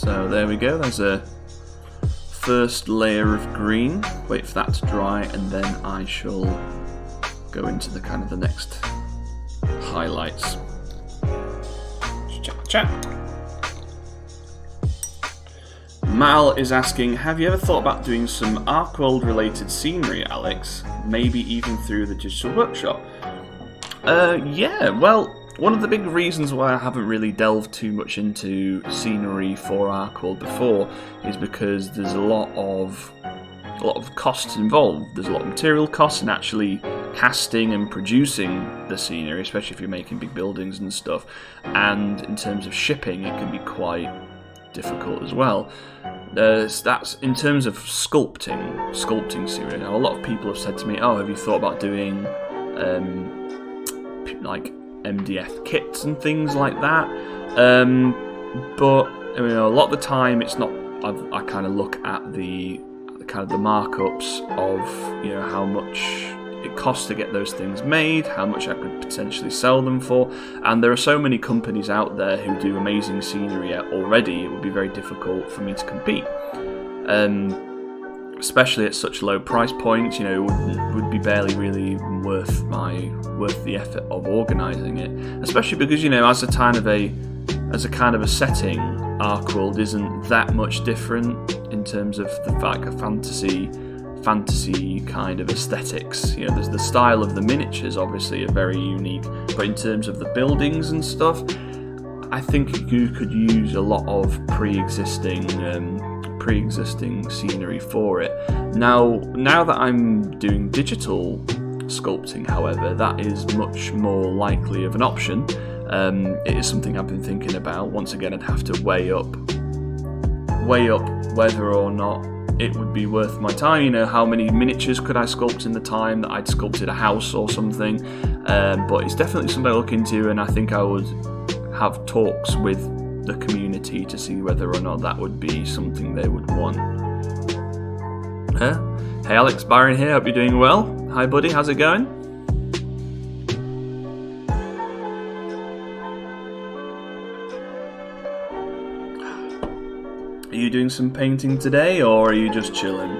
So there we go, there's a first layer of green. Wait for that to dry, and then I shall go into the kind of the next highlights. Chat. Mal is asking, have you ever thought about doing some Arkworld related scenery, Alex? Maybe even through the digital workshop? Yeah, well, one of the big reasons why I haven't really delved too much into scenery for Arkworld before is because there's a lot of costs involved. There's a lot of material costs in actually casting and producing the scenery, especially if you're making big buildings and stuff. And in terms of shipping, it can be quite difficult as well. That's in terms of sculpting scenery. Now, a lot of people have said to me, "Oh, have you thought about doing like MDF kits and things like that?" But I mean, a lot of the time, it's not. I kind of look at the markups of how much it costs to get those things made, how much I could potentially sell them for, and there are so many companies out there who do amazing scenery already. It would be very difficult for me to compete, especially at such low price points. It would be barely really worth the effort of organising it, especially because as a kind of a setting, Arkworld isn't that much different in terms of a fantasy kind of aesthetics. There's the style of the miniatures obviously are very unique, but in terms of the buildings and stuff, I think you could use a lot of pre-existing scenery for it. Now that I'm doing digital sculpting, however, that is much more likely of an option. It is something I've been thinking about. Once again, I'd have to weigh up whether or not it would be worth my time. How many miniatures could I sculpt in the time that I'd sculpted a house or something? But it's definitely something I look into, and I think I would have talks with the community to see whether or not that would be something they would want. Hey Alex, Byron here, hope you're doing well. Hi buddy, how's it going? Are you doing some painting today, or are you just chilling?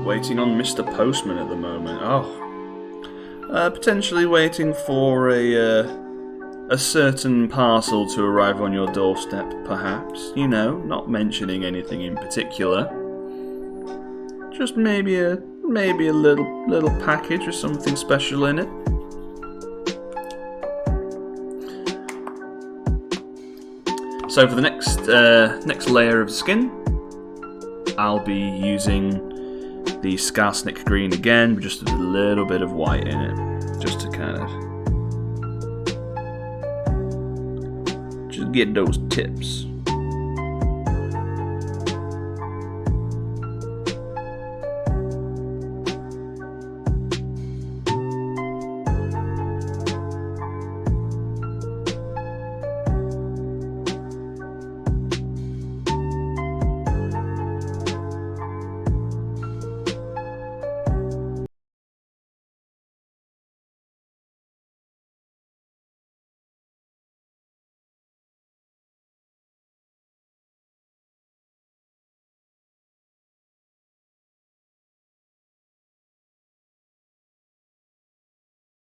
Waiting on Mr. Postman at the moment. Potentially waiting for a certain parcel to arrive on your doorstep, perhaps. Not mentioning anything in particular. Just maybe a little package with something special in it. So for the next layer of skin, I'll be using the Skarsnik green again, with just a little bit of white in it, just to kind of just get those tips.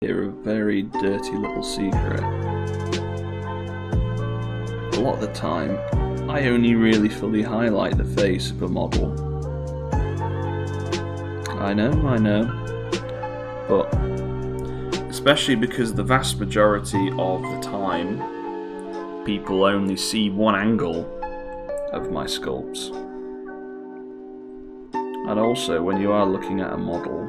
Here, a very dirty little secret. A lot of the time, I only really fully highlight the face of a model. I know, but especially because the vast majority of the time, people only see one angle of my sculpts. And also, when you are looking at a model,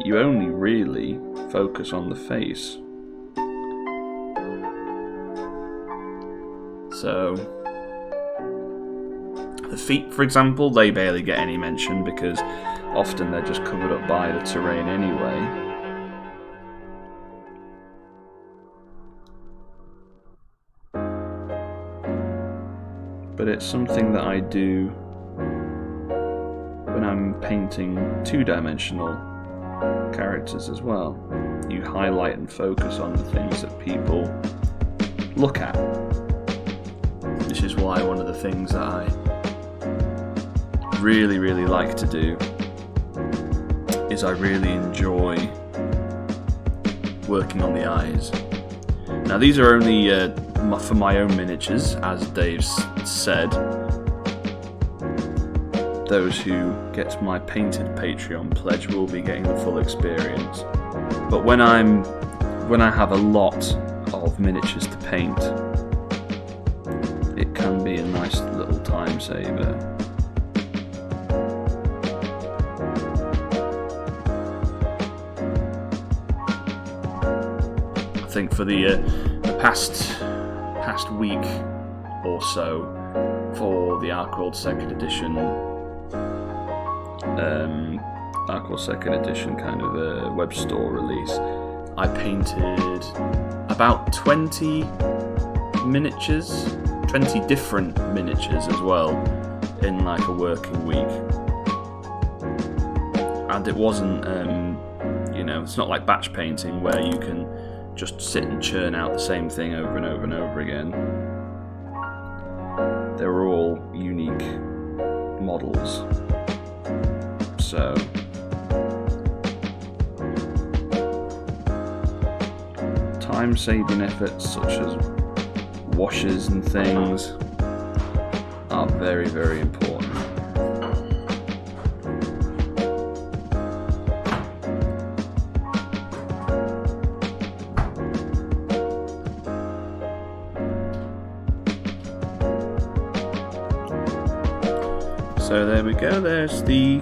you only really focus on the face. So, the feet, for example, they barely get any mention because often they're just covered up by the terrain anyway. but it's something that I do when I'm painting two-dimensional characters as well. You highlight and focus on the things that people look at. This is why one of the things that I really, really like to do is I really enjoy working on the eyes. Now these are only for my own miniatures, as Dave said. Those who get my painted Patreon pledge will be getting the full experience. But when I have a lot of miniatures to paint, it can be a nice little time saver. I think for the past week or so, for the Arkworld Second Edition kind of a web store release, I painted about 20 miniatures, 20 different miniatures as well, in like a working week. And it wasn't, it's not like batch painting where you can just sit and churn out the same thing over and over and over again. They were all unique models. So time-saving efforts such as washes and things are very, very important. So there we go, there's the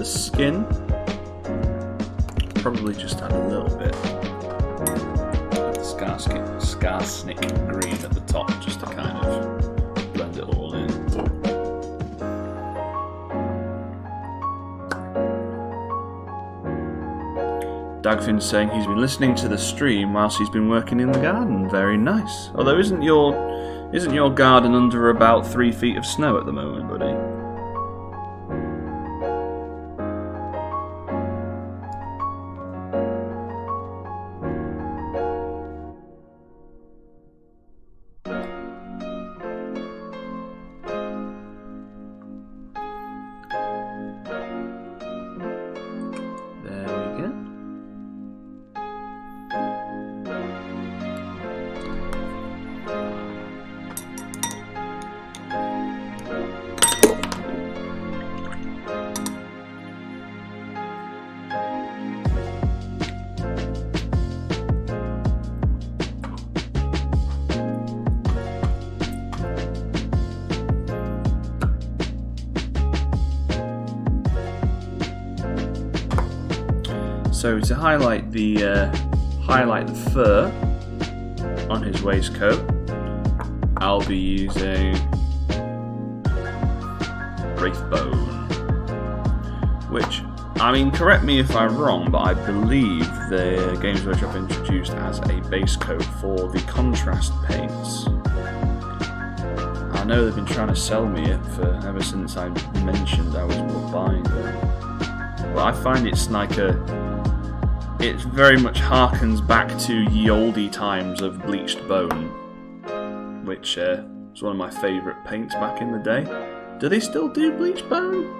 skin. Probably just add a little bit of the Skarsnik green at the top just to kind of blend it all in. Dagfin's saying he's been listening to the stream whilst he's been working in the garden. Very nice. Although isn't your garden under about 3 feet of snow at the moment, buddy? So to highlight the fur on his waistcoat, I'll be using Wraithbone, which, I mean, correct me if I'm wrong, but I believe the Games Workshop introduced as a base coat for the contrast paints. I know they've been trying to sell me it ever since I mentioned I was buying them, but I find it very much harkens back to ye oldie times of bleached bone, which was one of my favourite paints back in the day. Do they still do bleached bone?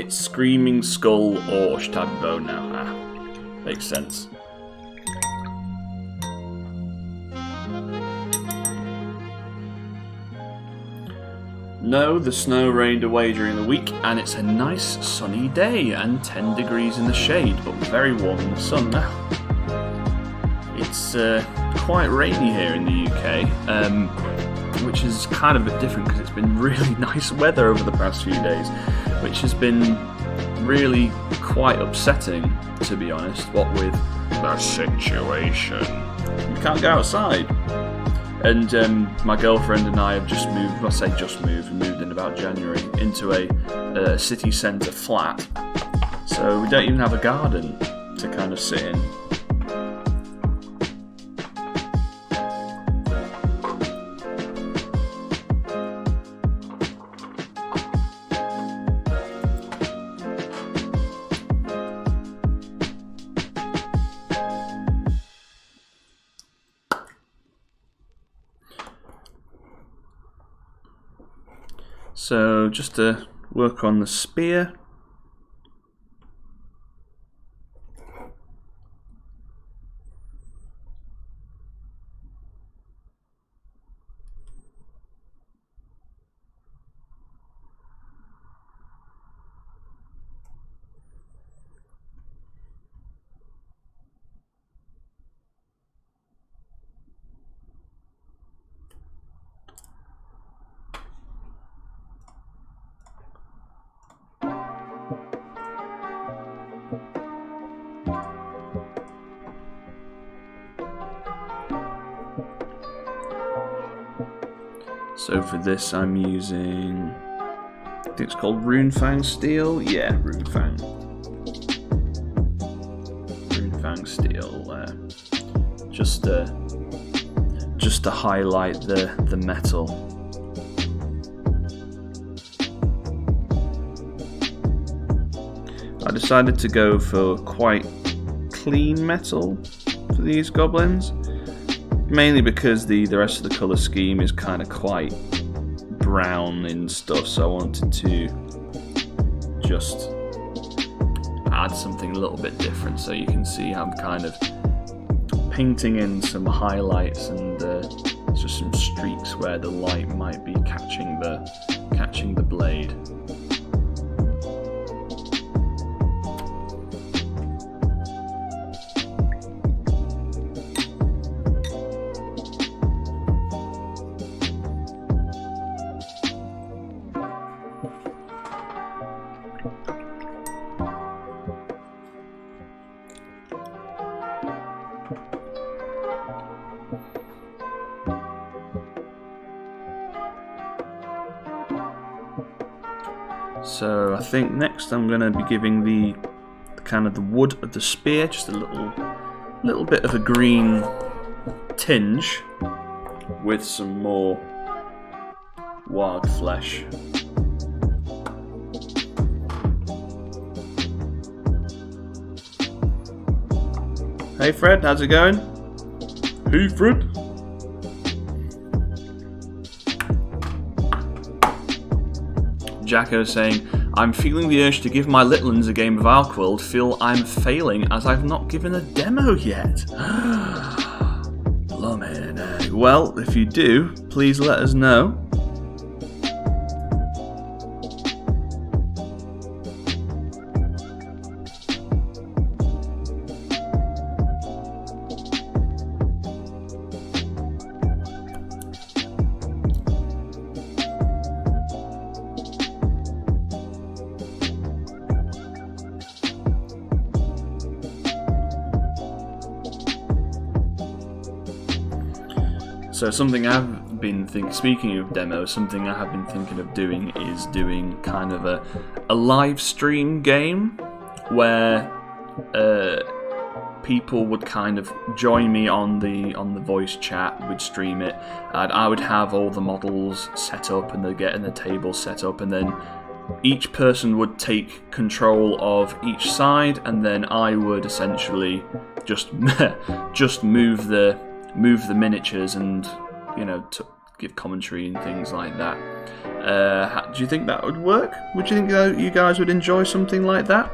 It's Screaming Skull or Stadtbewohner now. Makes sense. No, the snow rained away during the week, and it's a nice sunny day and 10 degrees in the shade, but very warm in the sun now. It's quite rainy here in the UK, which is kind of a bit different because it's been really nice weather over the past few days, which has been really quite upsetting, to be honest, what with the situation. We can't go outside. And my girlfriend and I have just moved, we moved in about January, into a city centre flat. So we don't even have a garden to kind of sit in. So just to work on the spear. So for this I'm using, I think it's called Runefang Steel. Yeah, Runefang Steel. Just to highlight the metal. I decided to go for quite clean metal for these goblins. Mainly because the rest of the colour scheme is kind of quite brown and stuff, so I wanted to just add something a little bit different, so you can see I'm kind of painting in some highlights and just some streaks where the light might be catching the blade. So I think next I'm going to be giving the kind of the wood of the spear just a little bit of a green tinge with some more wild flesh. Hey Fred, how's it going? Hey Fred. Jacko saying, I'm feeling the urge to give my little ones a game of Arcworld, feel I'm failing as I've not given a demo yet. Blimey. Well, if you do, please let us know. So something I've been speaking of demos, something I have been thinking of doing is doing kind of a live stream game where people would kind of join me on the voice chat, we'd stream it, and I would have all the models set up and they'd get in the table set up, and then each person would take control of each side, and then I would essentially just move the miniatures and, you know, give commentary and things like that. Do you think that would work? Would you think that you guys would enjoy something like that?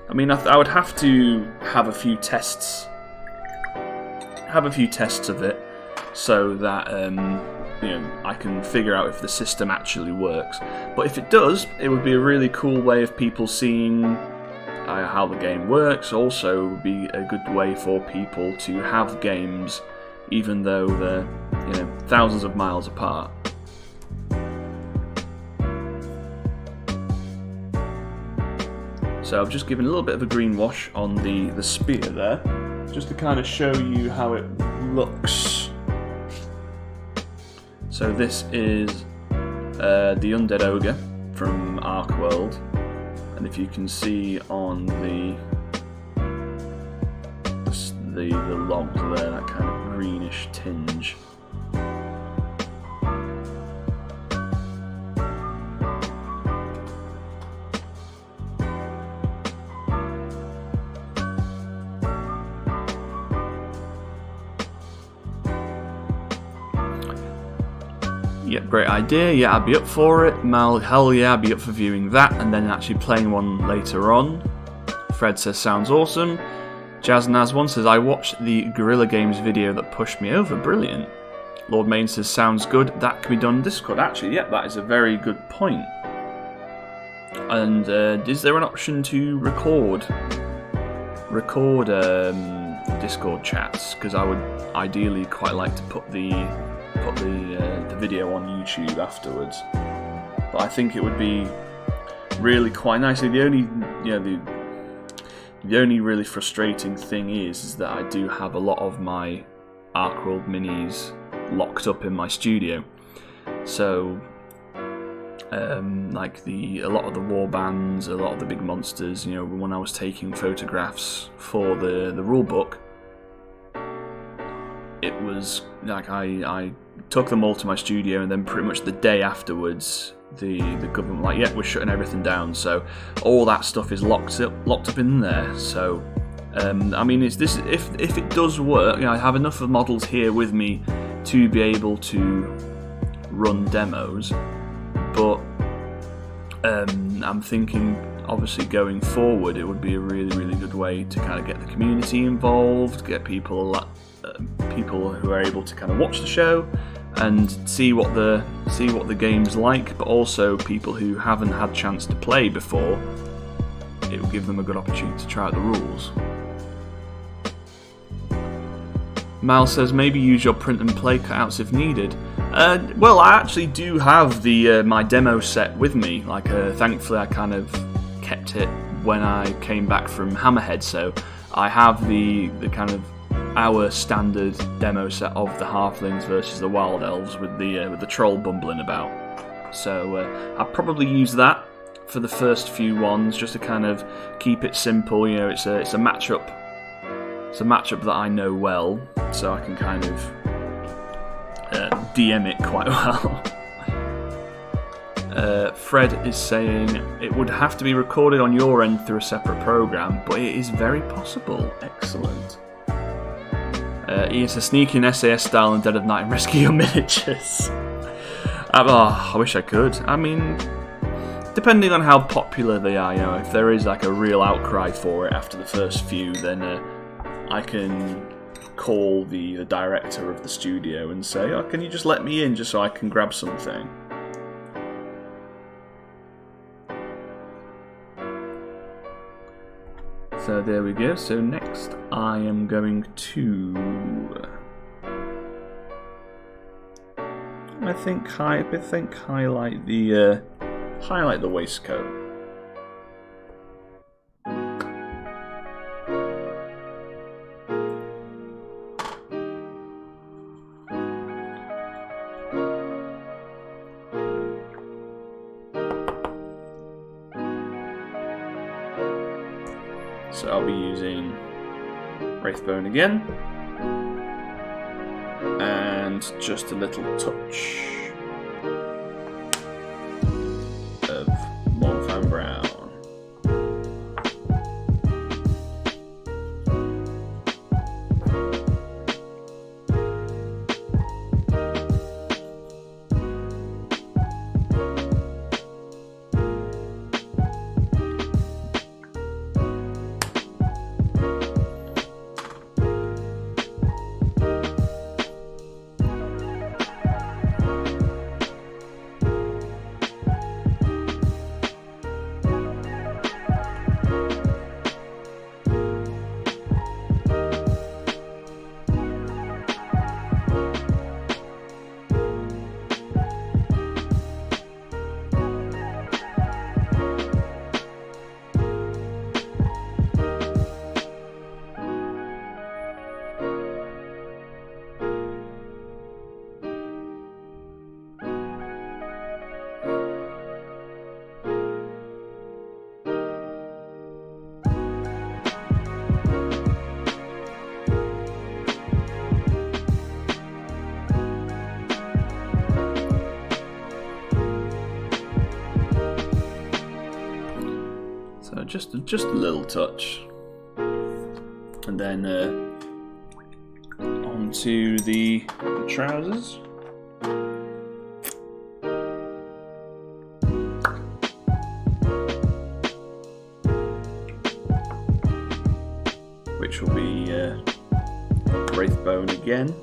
I mean, I would have to have a few tests. Have a few tests of it, so that I can figure out if the system actually works. But if it does, it would be a really cool way of people seeing how the game works. Also, it would be a good way for people to have games, even though they're thousands of miles apart. So I've just given a little bit of a green wash on the spear there, just to kind of show you how it looks. So this is the Undead Ogre from Ark World, and if you can see on the logs there, that kind of greenish tinge. Yeah, great idea. Yeah, I'd be up for it. Mal, hell yeah, I'd be up for viewing that and then actually playing one later on. Fred says, sounds awesome. Jaznaz1 says, I watched the Guerrilla Games video that pushed me over. Brilliant. Lord Main says, sounds good. That can be done in Discord. Actually, yeah, that is a very good point. And is there an option to record Discord chats? Because I would ideally quite like to put the video on YouTube afterwards. But I think it would be really quite nicely. The only really frustrating thing is that I do have a lot of my Ark World minis locked up in my studio. So like a lot of the war bands, a lot of the big monsters, when I was taking photographs for the rule book, it was like I took them all to my studio, and then pretty much the day afterwards, the government were like, yeah, we're shutting everything down. So all that stuff is locked up in there. So I mean, if it does work, I have enough of models here with me to be able to run demos. But I'm thinking, obviously, going forward, it would be a really, really good way to kind of get the community involved, get people who are able to kind of watch the show and see what the game's like, but also people who haven't had chance to play before. It will give them a good opportunity to try out the rules. Mal says, maybe use your print and play cutouts if needed. Well, I actually do have my demo set with me. Thankfully, I kind of kept it when I came back from Hammerhead, so I have the kind of our standard demo set of the Halflings versus the Wild Elves with the troll bumbling about. So I'll probably use that for the first few ones, just to kind of keep it simple. It's a matchup. It's a matchup that I know well, so I can kind of DM it quite well. Fred is saying it would have to be recorded on your end through a separate program, but it is very possible. Excellent. It's a sneaking SAS style in Dead of Night and rescue your miniatures. I wish I could. I mean, depending on how popular they are, if there is like a real outcry for it after the first few, then I can call the director of the studio and say, oh, can you just let me in just so I can grab something? So there we go. So next I am going to I think highlight the waistcoat. So I'll be using Wraithbone again, and just a little touch of Montfan Brown. just a little touch. And then onto the trousers. Which will be Wraith Bone again,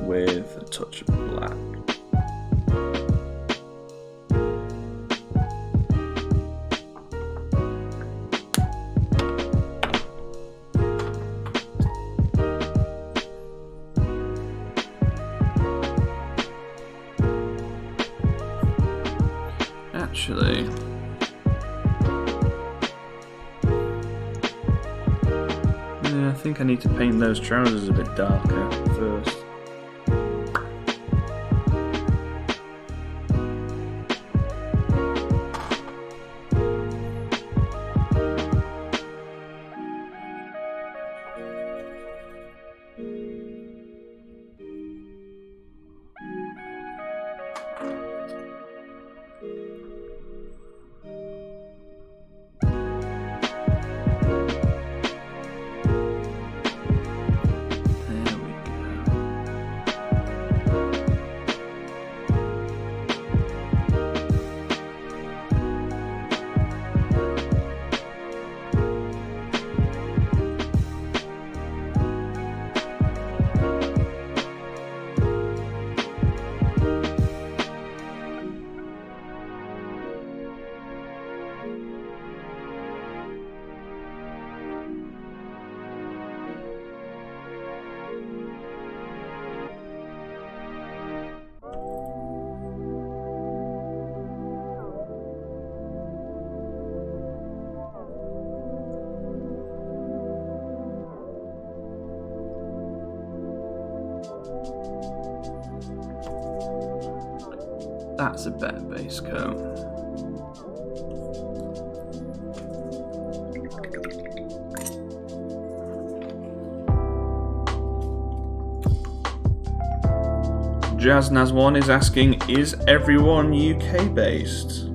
with a touch of black. Actually, yeah, I think I need to paint those trousers a bit darker first. That's a better base coat. Jaznaz1 is asking, is everyone UK based?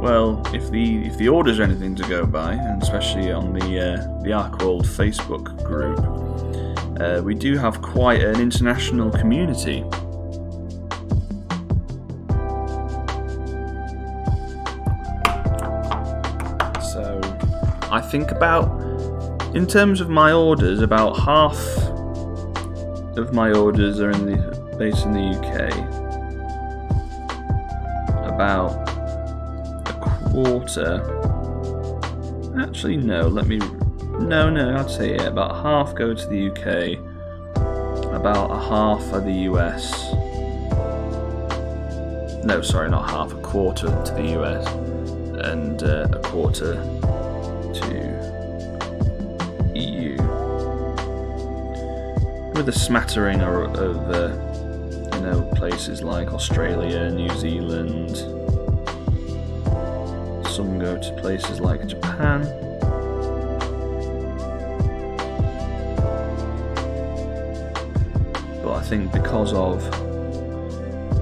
Well, if the orders are anything to go by, and especially on the Arkworld Facebook group, we do have quite an international community. So, I think in terms of my orders, about half of my orders are based in the UK. About a quarter. Actually, no. No, I'd say yeah, about half go to the UK, about a half are the US. No, sorry, not half, a quarter to the US, and a quarter to EU. With a smattering of places like Australia, New Zealand. Some go to places like Japan. I think because of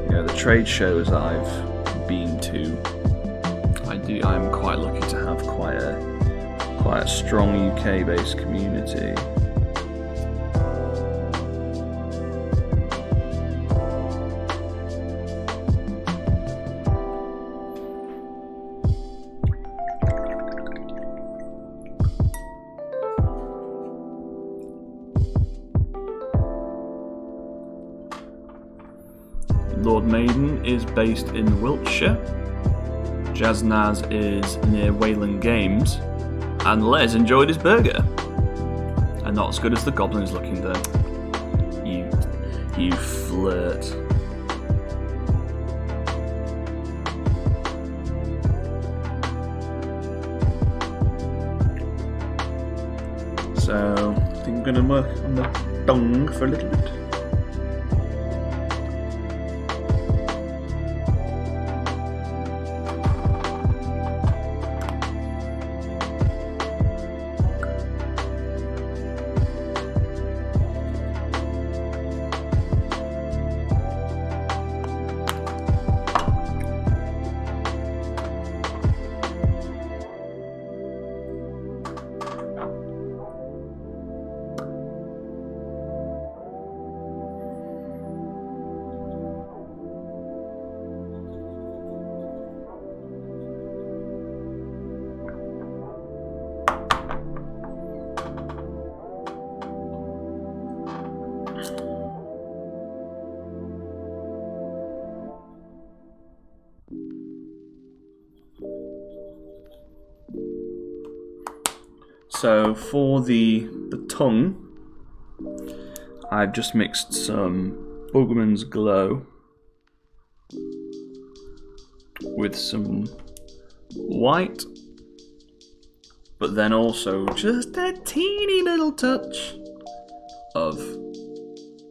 the trade shows that I've been to, I'm quite lucky to have quite a strong UK-based community. Lord Maiden is based in Wiltshire. Jaznaz is near Wayland Games. And Les enjoyed his burger. And not as good as the Goblin is looking though. You flirt. So, I think I'm going to work on the tongue for a little bit. So for the tongue, I've just mixed some Bugman's Glow with some white, but then also just a teeny little touch of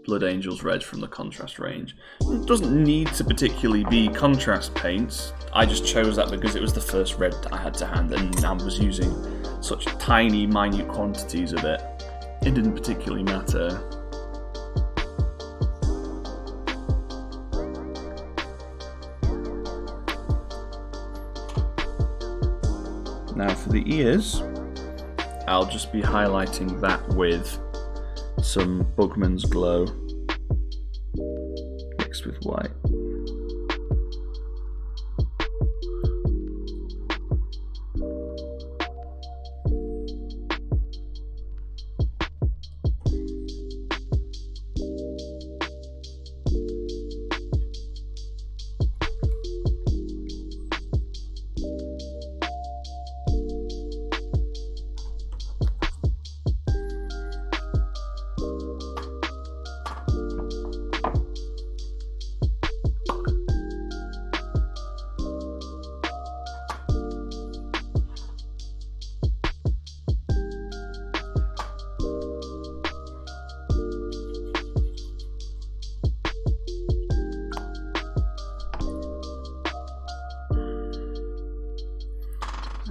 Blood Angel's Red from the contrast range. It doesn't need to particularly be contrast paints. I just chose that because it was the first red that I had to hand, and I was using such tiny, minute quantities of it. It didn't particularly matter. Now for the ears, I'll just be highlighting that with some Bugman's Glow mixed with white.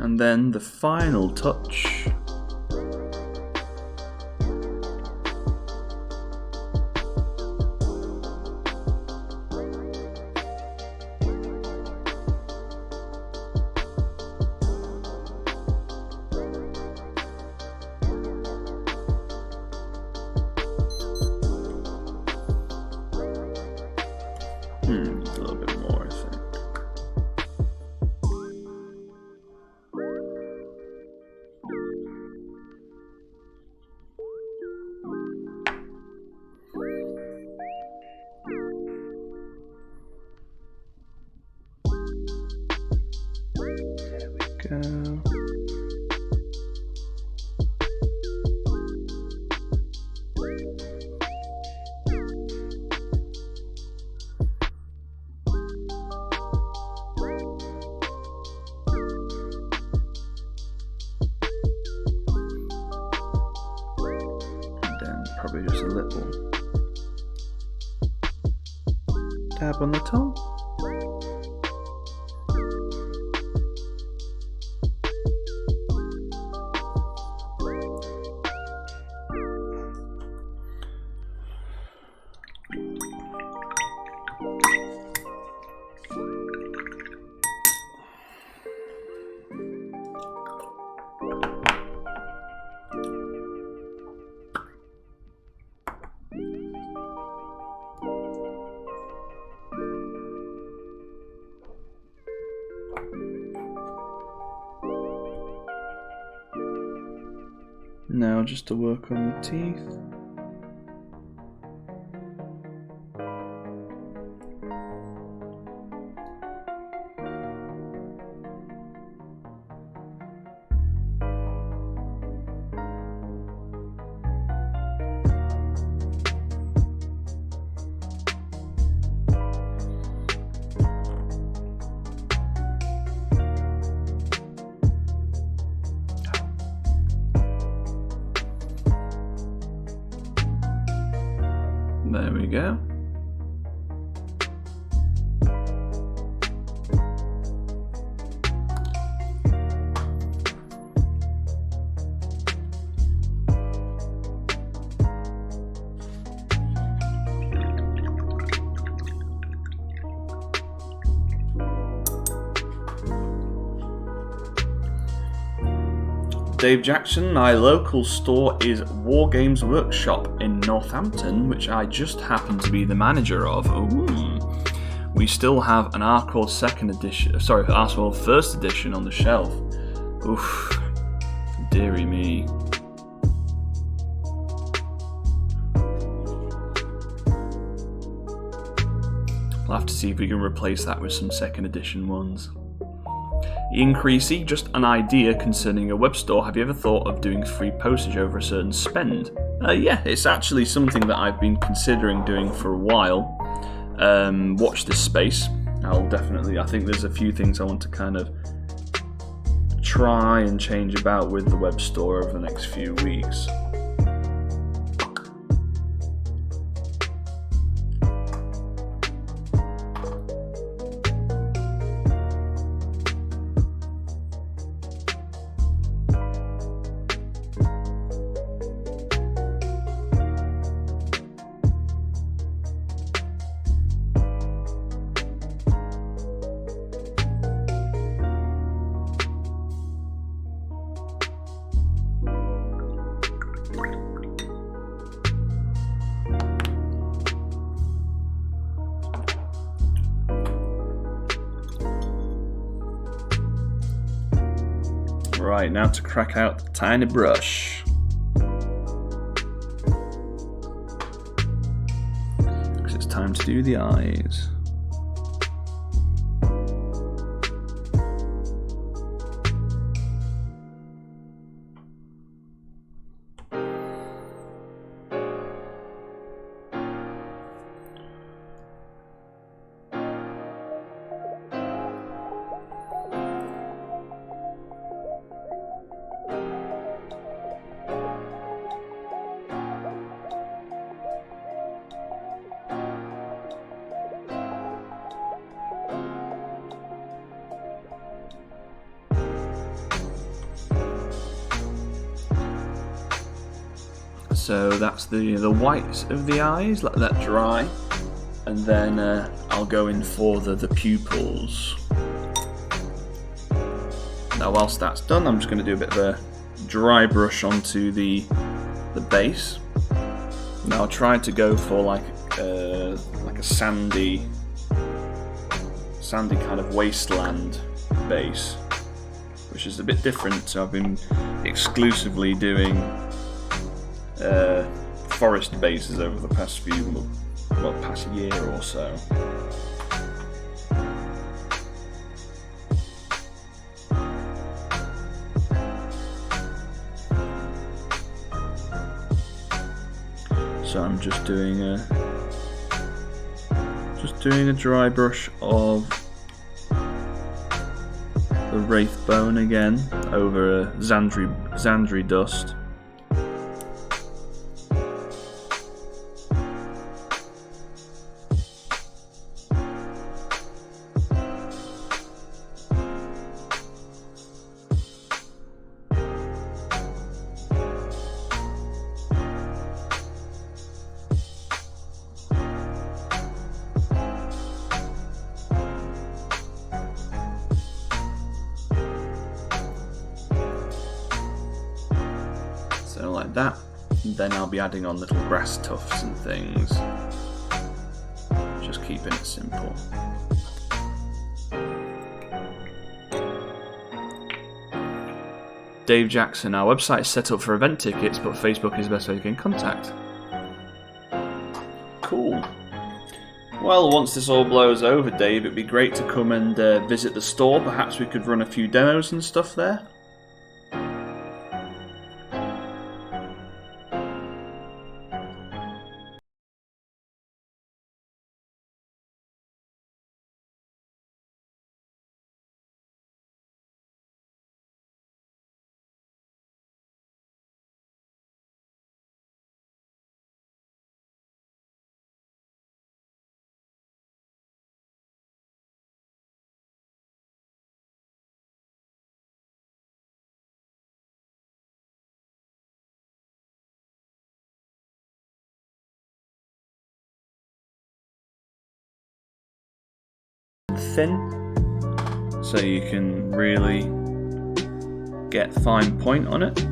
And then the final touch . A little bit more, I think. There we go. Probably just a little dab on the tongue. Now just to work on the teeth. There we go. Dave Jackson, my local store is War Games Workshop in Northampton, which I just happen to be the manager of. Ooh. We still have an Arcor Arcor First Edition on the shelf. Oof, dearie me. We'll have to see if we can replace that with some second edition ones. Ian Creasy, just an idea concerning a web store. Have you ever thought of doing free postage over a certain spend? Yeah, it's actually something that I've been considering doing for a while. Watch this space. I think there's a few things I want to kind of try and change about with the web store over the next few weeks. Right, now to crack out the tiny brush. Because it's time to do the eyes. So that's the whites of the eyes, let that dry, and then I'll go in for the pupils. Now whilst that's done, I'm just going to do a bit of a dry brush onto the base. Now I'll try to go for like a sandy kind of wasteland base, which is a bit different. So I've been exclusively doing forest bases over the past past year or so. So I'm just doing a dry brush of the wraith bone again over a Xandri dust. So like that, and then I'll be adding on little grass tufts and things, just keeping it simple. Dave Jackson, our website is set up for event tickets, but Facebook is the best way to get in contact. Cool. Well, once this all blows over, Dave, it'd be great to come and visit the store. Perhaps we could run a few demos and stuff there. Thin, so you can really get fine point on it.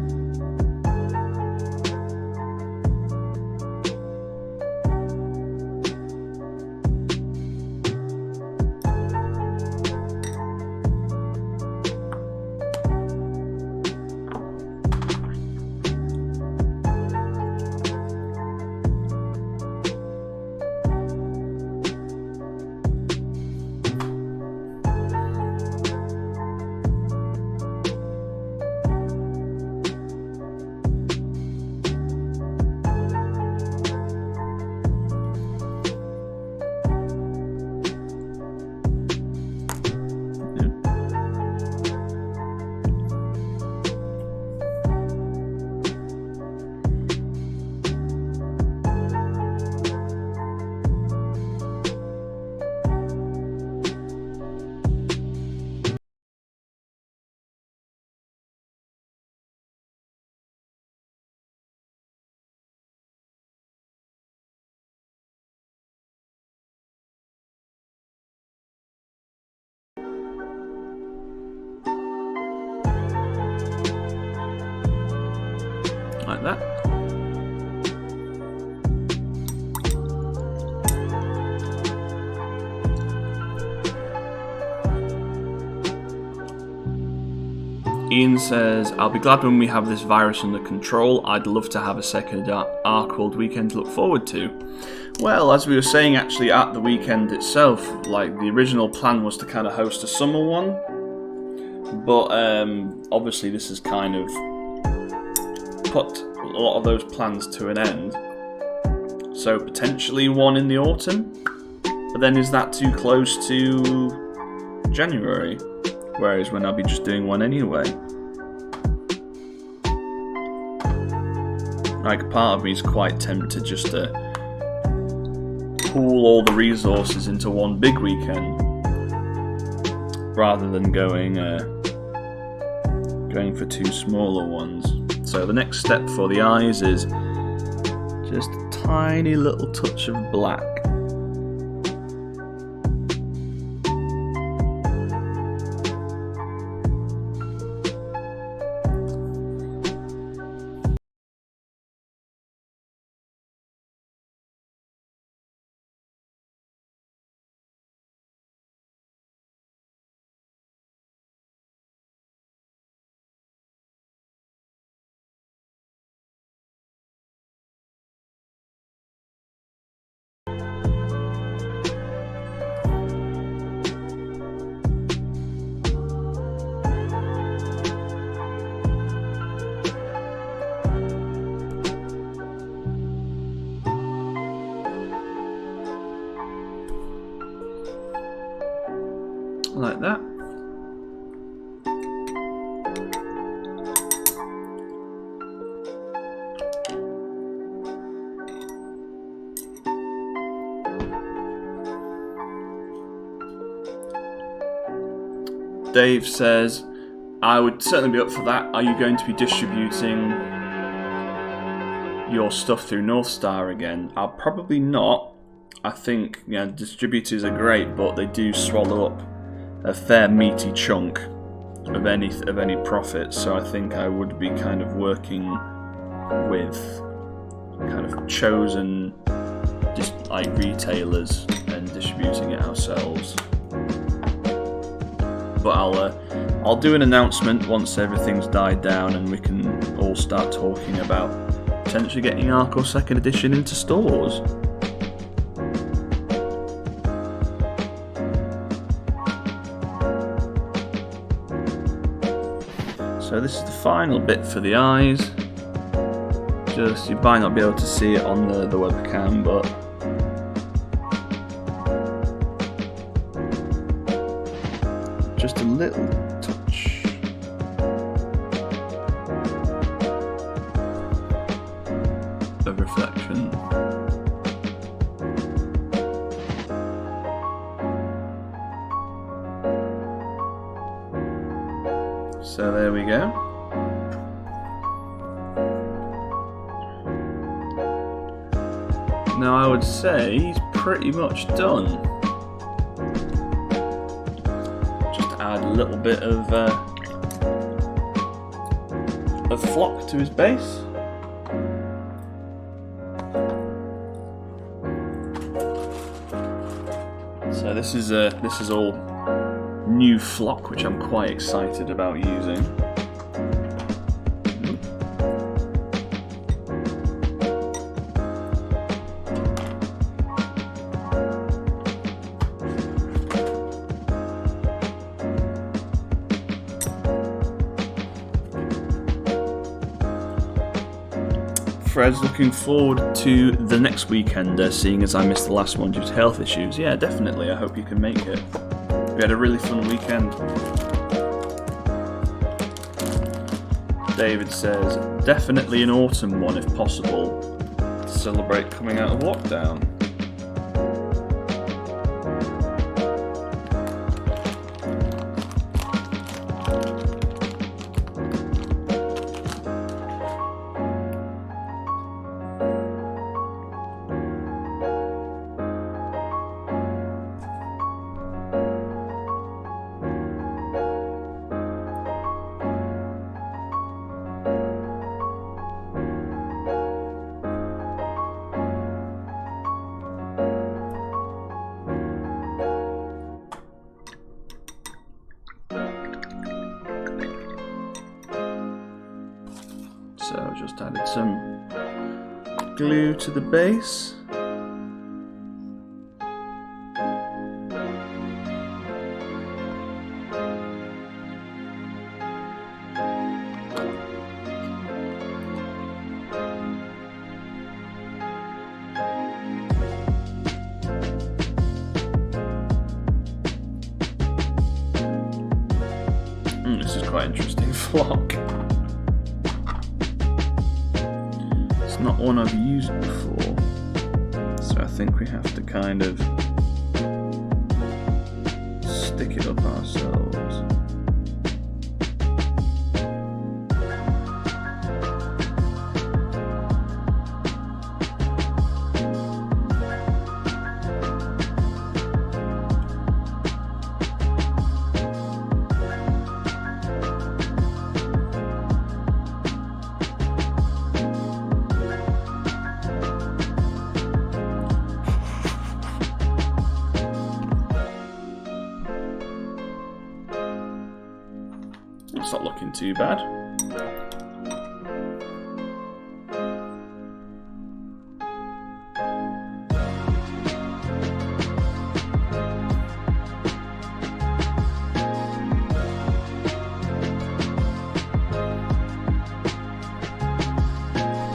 like that. Ian says, I'll be glad when we have this virus under control. I'd love to have a second Ark World weekend to look forward to. Well, as we were saying actually at the weekend itself, like the original plan was to kind of host a summer one, but obviously this has kind of put a lot of those plans to an end. So potentially one in the autumn, but then is that too close to January? Whereas when I'll be just doing one anyway. Like, part of me is quite tempted just to pool all the resources into one big weekend, rather than going for two smaller ones. So the next step for the eyes is just a tiny little touch of black. Like that. Dave says, I would certainly be up for that. Are you going to be distributing your stuff through North Star again? I'll probably not. I think distributors are great, but they do swallow up a fair meaty chunk of any profit, so I think I would be kind of working with kind of chosen just like retailers and distributing it ourselves. But I'll do an announcement once everything's died down and we can all start talking about potentially getting Ark or 2nd edition into stores. So this is the final bit for the eyes. Just, you might not be able to see it on the webcam, but just a little touch of reflection. So there we go. Now I would say he's pretty much done. Just add a little bit of flock to his base. So this is all new flock, which I'm quite excited about using. Fred's looking forward to the next weekend, seeing as I missed the last one due to health issues. Yeah, definitely. I hope you can make it. We had a really fun weekend. David says, definitely an autumn one if possible, to celebrate coming out of lockdown. Just added some glue to the base. This is quite interesting flock. It's not one I've used before, so I think we have to kind of stick it up ourselves. It's not looking too bad.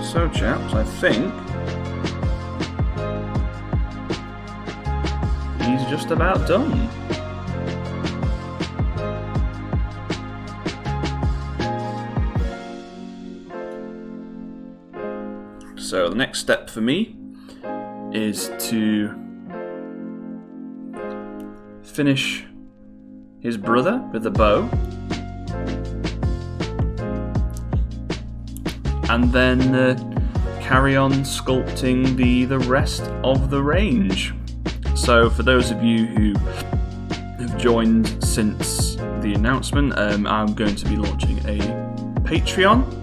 So chaps, I think he's just about done. So the next step for me is to finish his brother with a bow, and then carry on sculpting the rest of the range. So for those of you who have joined since the announcement, I'm going to be launching a Patreon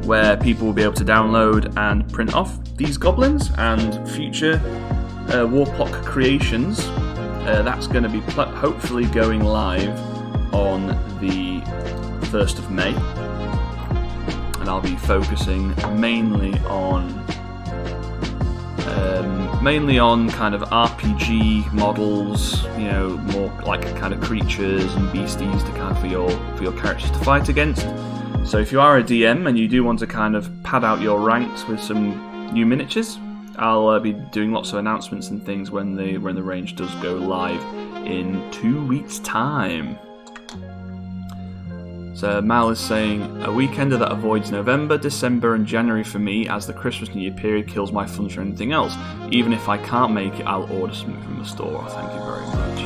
where people will be able to download and print off these goblins and future Warplock creations. That's going to be hopefully going live on the 1st of May, and I'll be focusing mainly on kind of RPG models, you know, more like kind of creatures and beasties to kind of for your characters to fight against. So if you are a DM and you do want to kind of pad out your ranks with some new miniatures, I'll be doing lots of announcements and things when the range does go live in 2 weeks' time. So Mal is saying, a weekender that avoids November, December and January for me, as the Christmas New Year period kills my fun for anything else. Even if I can't make it, I'll order something from the store. Thank you very much.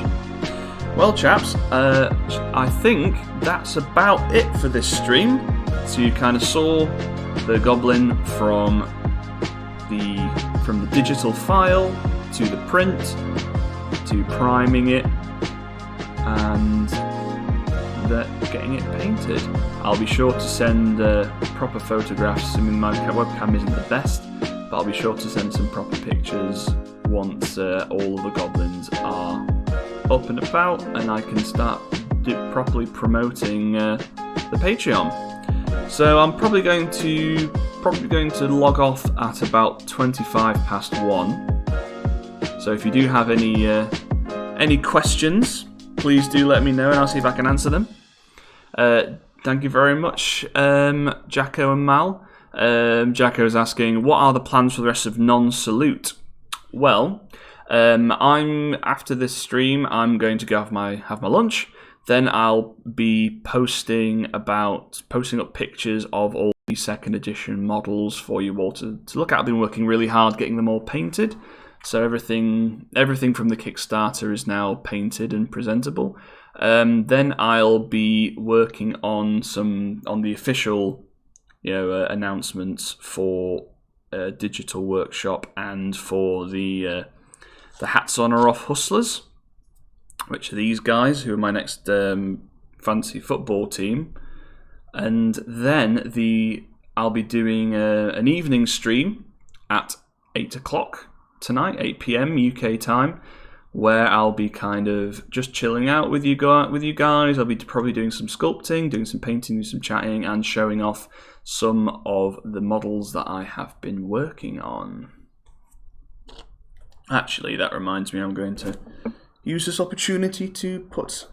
Well chaps, I think that's about it for this stream. So you kind of saw the Goblin from the digital file to the print to priming it and getting it painted. I'll be sure to send proper photographs. I mean, my webcam isn't the best, but I'll be sure to send some proper pictures once all of the goblins are up and about and I can start properly promoting the Patreon. So I'm probably going to log off at about 1:25. So if you do have any questions, please do let me know and I'll see if I can answer them. Thank you very much, Jacko and Mal. Jacko is asking, what are the plans for the rest of Non-Salute? Well, after this stream, I'm going to go have my lunch. Then I'll be posting up pictures of all the second edition models for you all to look at. I've been working really hard getting them all painted. So everything from the Kickstarter is now painted and presentable. Then I'll be working on the official, announcements for Digital Workshop and for the Hats On or Off Hustlers, which are these guys who are my next fantasy football team. And then I'll be doing an evening stream at 8 o'clock tonight, 8 p.m. UK time, where I'll be kind of just chilling out with you guys. I'll be probably doing some sculpting, doing some painting, doing some chatting, and showing off some of the models that I have been working on. Actually, that reminds me, I'm going to use this opportunity to put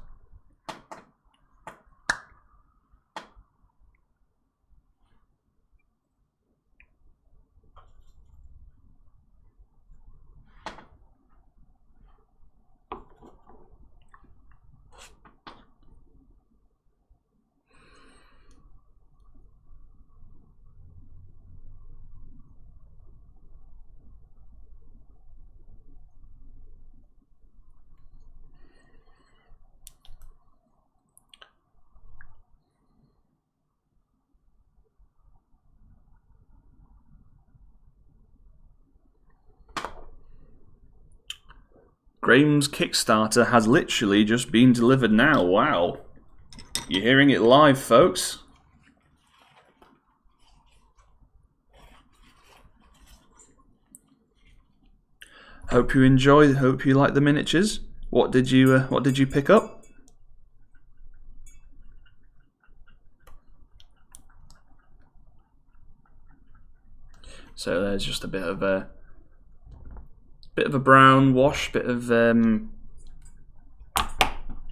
Graham's Kickstarter has literally just been delivered now. Wow. You're hearing it live, folks. Hope you enjoy. Hope you like the miniatures. What did you pick up? So there's just a bit of a brown wash, bit of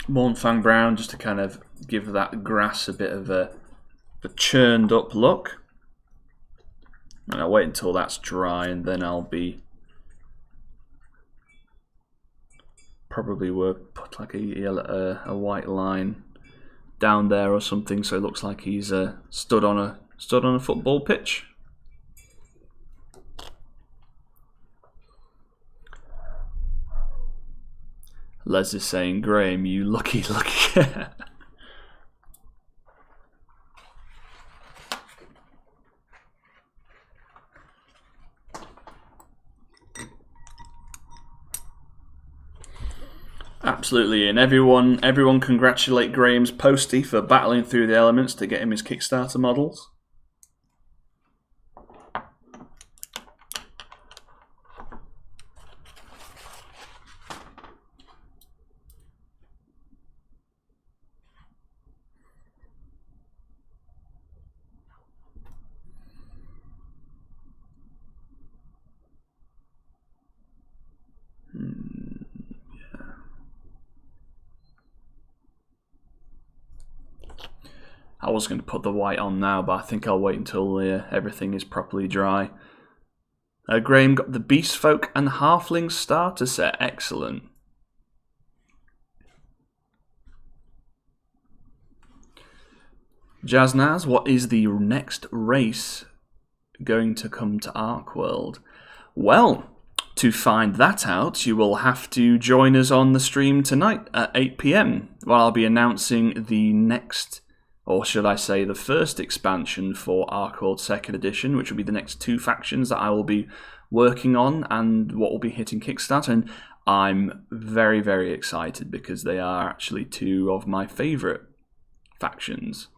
Mornfang brown, just to kind of give that grass a bit of a churned up look. And I'll wait until that's dry, and then I'll be probably put like a white line down there or something, so it looks like he's stood on a football pitch. Les is saying, Graham, you lucky. Absolutely, and everyone congratulate Graham's Posty for battling through the elements to get him his Kickstarter models. I was going to put the white on now, but I think I'll wait until everything is properly dry. Graham got the Beast Folk and Halfling starter set. Excellent. Jaznaz, what is the next race going to come to Arkworld? Well, to find that out, you will have to join us on the stream tonight at 8 PM, where I'll be announcing the next, or should I say the first expansion for Arkworld 2nd Edition, which will be the next 2 factions that I will be working on and what will be hitting Kickstarter. And I'm very, very excited because they are actually 2 of my favourite factions.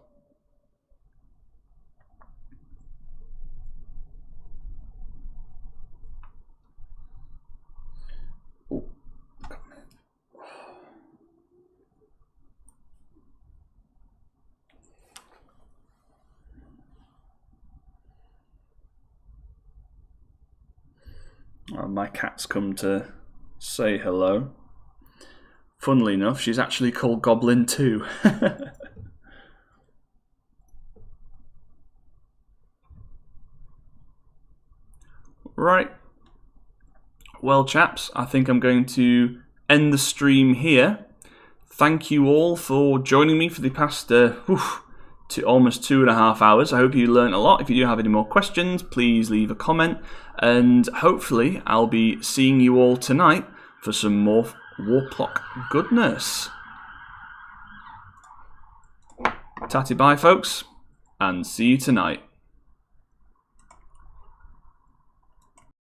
My cat's come to say hello. Funnily enough, she's actually called Goblin too. Right. Well, chaps, I think I'm going to end the stream here. Thank you all for joining me for the past almost 2.5 hours. I hope you learned a lot. If you do have any more questions, please leave a comment. And hopefully I'll be seeing you all tonight for some more Warplock goodness. Tatty bye, folks, and see you tonight.